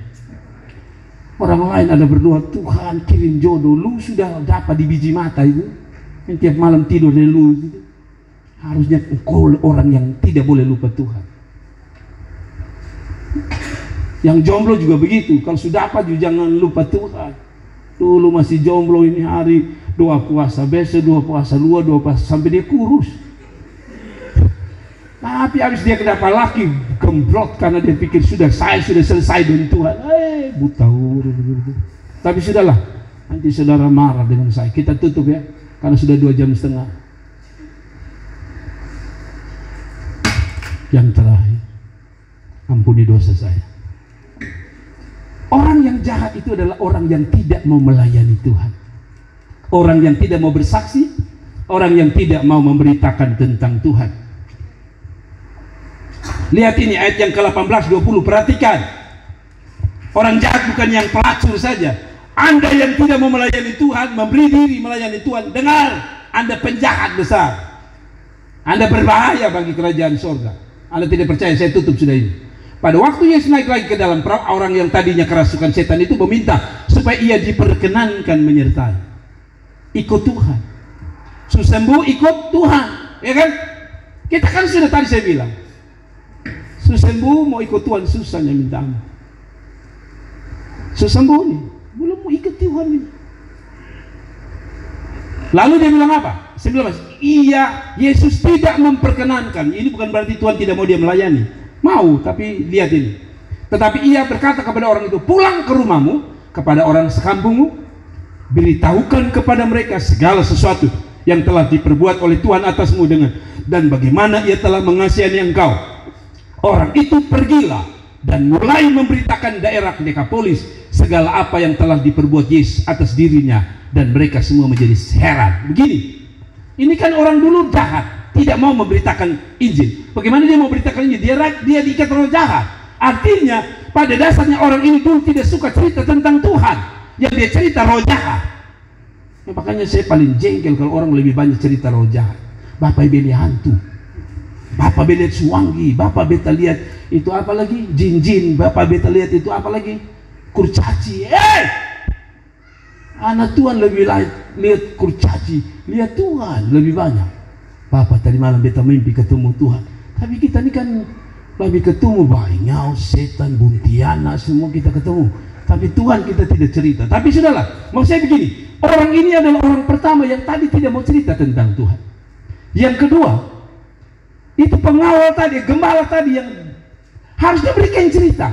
Orang lain ada berdoa, Tuhan kirim jodoh, lu sudah dapat di biji mata itu. Yang tiap malam tidur dari lu itu. Harusnya engkau orang yang tidak boleh lupa Tuhan. Yang jomblo juga begitu. Kalau sudah apa juga jangan lupa Tuhan. Dulu masih jomblo ini hari 2 puasa, besok 2 puasa, 2 puasa sampai dia kurus. Tapi habis dia kenapa laki gembrot karena dia pikir sudah selesai dengan Tuhan. Buta huruf. Tapi sudahlah, nanti saudara marah dengan saya. Kita tutup ya, karena sudah 2 jam setengah. Yang terakhir, ampuni dosa saya. Orang yang jahat itu adalah orang yang tidak mau melayani Tuhan. Orang yang tidak mau bersaksi, orang yang tidak mau memberitakan tentang Tuhan. Lihat ini ayat yang ke-18, 20, perhatikan. Orang jahat bukan yang pelacur saja. Anda yang tidak mau melayani Tuhan, memberi diri melayani Tuhan, dengar, Anda penjahat besar. Anda berbahaya bagi kerajaan surga. Anda tidak percaya, saya tutup sudah ini. Pada waktu Yesus naik lagi ke dalam perahu, orang yang tadinya kerasukan setan itu meminta supaya ia diperkenankan menyertai. Ikut Tuhan. Susah sembuh, ikut Tuhan. Ya kan? Kita kan sudah tadi saya bilang, susah sembuh mau ikut Tuhan, susahnya minta ampun. Susah sembuh nih, belum mau ikut Tuhan nih. Lalu dia bilang apa? 19. Iya, Yesus tidak memperkenankan. Ini bukan berarti Tuhan tidak mau dia melayani. Mau, tapi lihat ini. Tetapi ia berkata kepada orang itu, pulang ke rumahmu, kepada orang sekampungmu, beritahukan kepada mereka segala sesuatu yang telah diperbuat oleh Tuhan atasmu dan bagaimana ia telah mengasihani engkau. Orang itu pergilah dan mulai memberitakan daerah Dekapolis segala apa yang telah diperbuat Yesus atas dirinya, dan mereka semua menjadi heran. Begini, ini kan orang dulu jahat, tidak mau memberitakan Injil. Bagaimana dia mau beritakan Injil? Dia diikat roh jahat. Artinya pada dasarnya orang ini dulu tidak suka cerita tentang Tuhan, yang dia cerita roh jahat. Ya, makanya saya paling jengkel kalau orang lebih banyak cerita roh jahat. Bapak beli hantu, Bapak beli suwangi, Bapak beta lihat itu apa lagi, jin-jin, Bapak beta lihat itu apa lagi, kurcaci. Anak Tuhan lebih lihat kurcaci, lihat Tuhan lebih banyak. Bapak tadi malam beta mimpi ketemu Tuhan. Tapi kita ini kan lebih ketemu banyau, setan, buntiana, semua kita ketemu. Tapi Tuhan kita tidak cerita. Tapi sudahlah, mau saya begini, orang ini adalah orang pertama yang tadi tidak mau cerita tentang Tuhan. Yang kedua, itu pengawal tadi, gembala tadi yang harusnya berikan cerita.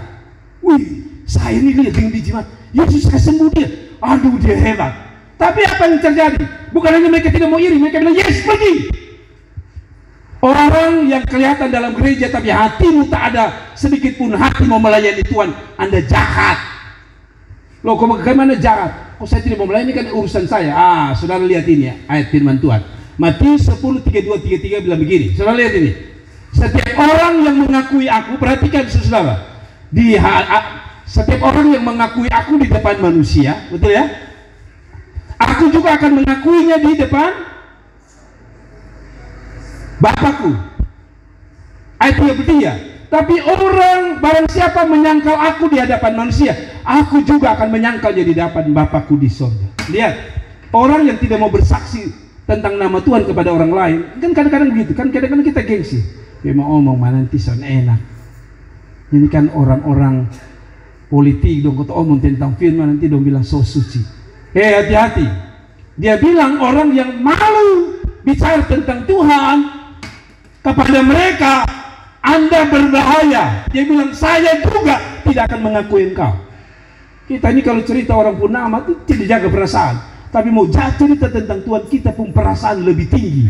Wih, saya ini lihat yang dijimat, Yesus kasih sembuh dia. Aduh, dia hebat. Tapi apa yang terjadi? Bukan hanya mereka tidak mau iri, mereka bilang Yesus pergi. Orang yang kelihatan dalam gereja tapi hatimu tak ada sedikit pun hati mau melayani Tuhan, Anda jahat. Loh, bagaimana jahat? Kok saya tidak mau melayani, kan urusan saya. Saudara lihat ini ya, ayat firman Tuhan. Matius 10:32-33 bilang begini. Saudara lihat ini. Setiap orang yang mengakui aku, perhatikan saudara. Setiap orang yang mengakui aku di depan manusia, betul ya? Aku juga akan mengakuinya di depan Bapakku. Ayat 33. Tapi orang barang siapa menyangkal aku di hadapan manusia, aku juga akan menyangkalnya di hadapan Bapakku di surga. Lihat, orang yang tidak mau bersaksi tentang nama Tuhan kepada orang lain, kan kadang-kadang begitu, kan kadang-kadang kita gengsi. Dia mau ngomong mana nanti son enak. Ini kan orang-orang politik dong, kata omong tentang firman nanti dong bilang so suci. Hati-hati. Dia bilang orang yang malu bicara tentang Tuhan, kepada mereka Anda berbahaya. Dia bilang saya juga tidak akan mengakui engkau. Kita ini kalau cerita orang purnama itu tidak jaga perasaan, tapi mau cerita tentang Tuhan kita pun perasaan lebih tinggi.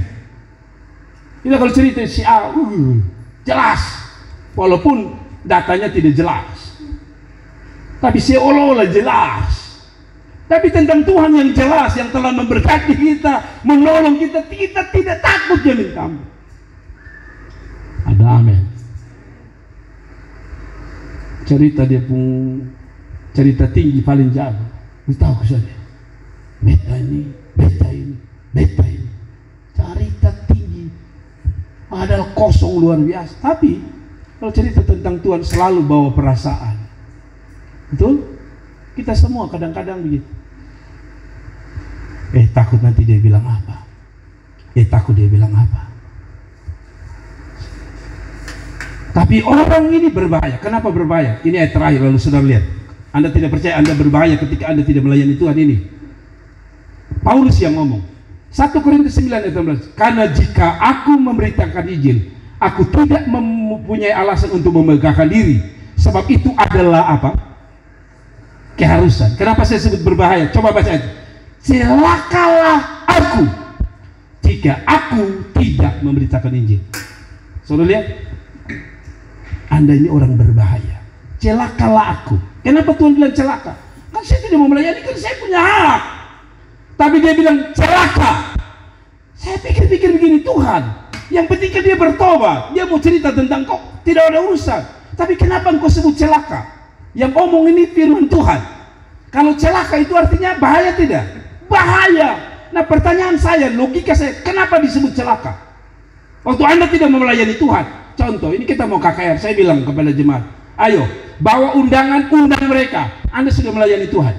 Kita kalau cerita si A jelas, walaupun datanya tidak jelas, tapi seolah-olah jelas. Tapi tentang Tuhan yang jelas, yang telah memberkati kita, menolong kita, kita tidak takut dia minta ampun. Ada amin. Cerita dia pun cerita tinggi paling jago. Beritahu saja. Beta ini. Cerita tinggi. Adalah kosong luar biasa. Tapi kalau cerita tentang Tuhan selalu bawa perasaan. Betul? Kita semua kadang-kadang begitu. Takut nanti dia bilang apa? Takut dia bilang apa? Tapi orang ini berbahaya. Kenapa berbahaya? Ini ayat terakhir, lalu saudara lihat. Anda tidak percaya Anda berbahaya ketika Anda tidak melayani Tuhan ini. Paulus yang ngomong. 1 Korintus 9 ayat 16. Karena jika aku memberitakan Injil, aku tidak mempunyai alasan untuk memegahkan diri. Sebab itu adalah apa? Keharusan. Kenapa saya sebut berbahaya? Coba baca itu. Celakalah aku jika aku tidak memberitakan Injil. Saudara lihat, Anda ini orang berbahaya. Celakalah aku. Kenapa Tuhan bilang celaka? Kan saya tidak mau melayani, kan saya punya hak. Tapi dia bilang celaka. Saya pikir-pikir begini, Tuhan, yang penting kan dia bertobat, dia mau cerita tentang kau, tidak ada urusan. Tapi kenapa engkau sebut celaka? Yang omong ini firman Tuhan. Kalau celaka itu artinya bahaya tidak? Bahaya. Nah pertanyaan saya, logika saya, kenapa disebut celaka? Waktu Anda tidak mau melayani Tuhan, contoh, ini kita mau KKR, saya bilang kepada jemaat, ayo, bawa undangan, undang mereka, Anda sudah melayani Tuhan.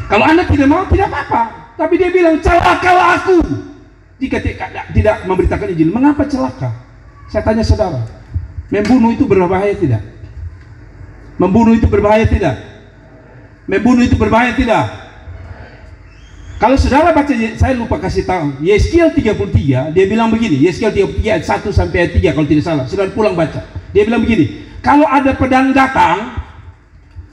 Kalau Anda tidak mau, tidak apa-apa. Tapi dia bilang, celakalah aku jika tidak memberitakan Injil. Mengapa celaka? Saya tanya saudara, membunuh itu berbahaya tidak? Membunuh itu berbahaya tidak? Membunuh itu berbahaya tidak? Kalau saudara baca, saya lupa kasih tahu, Yeskiel 33, dia bilang begini, Yeskiel 33 ayat 1 sampai ayat 3 kalau tidak salah, saudara pulang baca. Dia bilang begini, kalau ada pedang datang,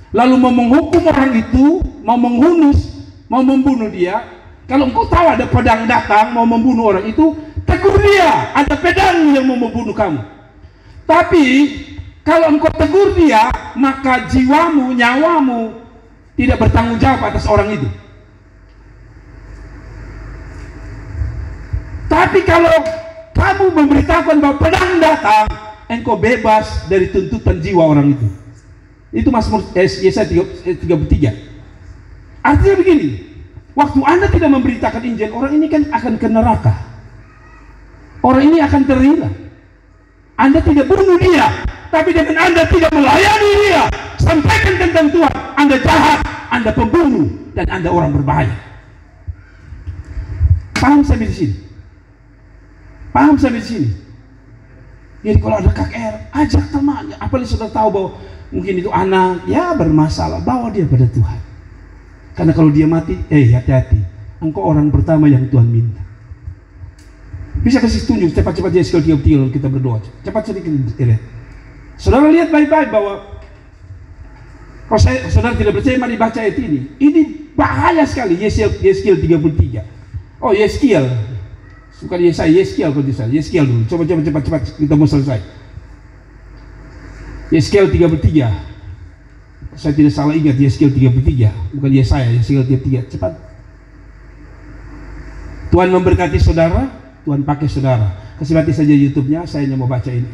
lalu mau menghukum orang itu, mau menghunus, mau membunuh dia, kalau engkau tahu ada pedang datang, mau membunuh orang itu, tegur dia, ada pedang yang mau membunuh kamu. Tapi, kalau engkau tegur dia, maka jiwamu, nyawamu, tidak bertanggung jawab atas orang itu. Tapi kalau kamu memberitakan bahwa pedang datang, engkau bebas dari tuntutan jiwa orang itu. Itu Mazmur Yesaya 33. Artinya begini, waktu Anda tidak memberitakan Injil, orang ini kan akan ke neraka. Orang ini akan terhina. Anda tidak bunuh dia, tapi dengan Anda tidak melayani dia, sampaikan tentang Tuhan, Anda jahat, Anda pembunuh, dan Anda orang berbahaya. Paham sampai di sini? Paham sampai di sini? Jadi kalau ada KKR, ajak temannya. Apalagi sudah tahu bahwa mungkin itu anak, ya bermasalah, bawa dia pada Tuhan. Karena kalau dia mati, hati-hati, engkau orang pertama yang Tuhan minta. Bisa kasih tunjuk cepat-cepat Yeskiel 33 kita berdoa. Cepat sedikit. Saudara lihat baik-baik bahwa kalau saudara tidak percaya, mari baca ayat ini. Ini bahaya sekali, Yeskiel 33. Oh, Yeskiel. Bukan Yesaya, Yeskiel kalau tidak salah. Yeskiel dulu. Coba cepat kita mau selesai. Yeskiel 33. Saya tidak salah ingat Yeskiel 33, bukan Yesaya, Yeskiel 33. Cepat. Tuhan memberkati saudara, Tuhan pakai saudara. Kasih mati saja YouTube-nya, saya hanya mau baca ini.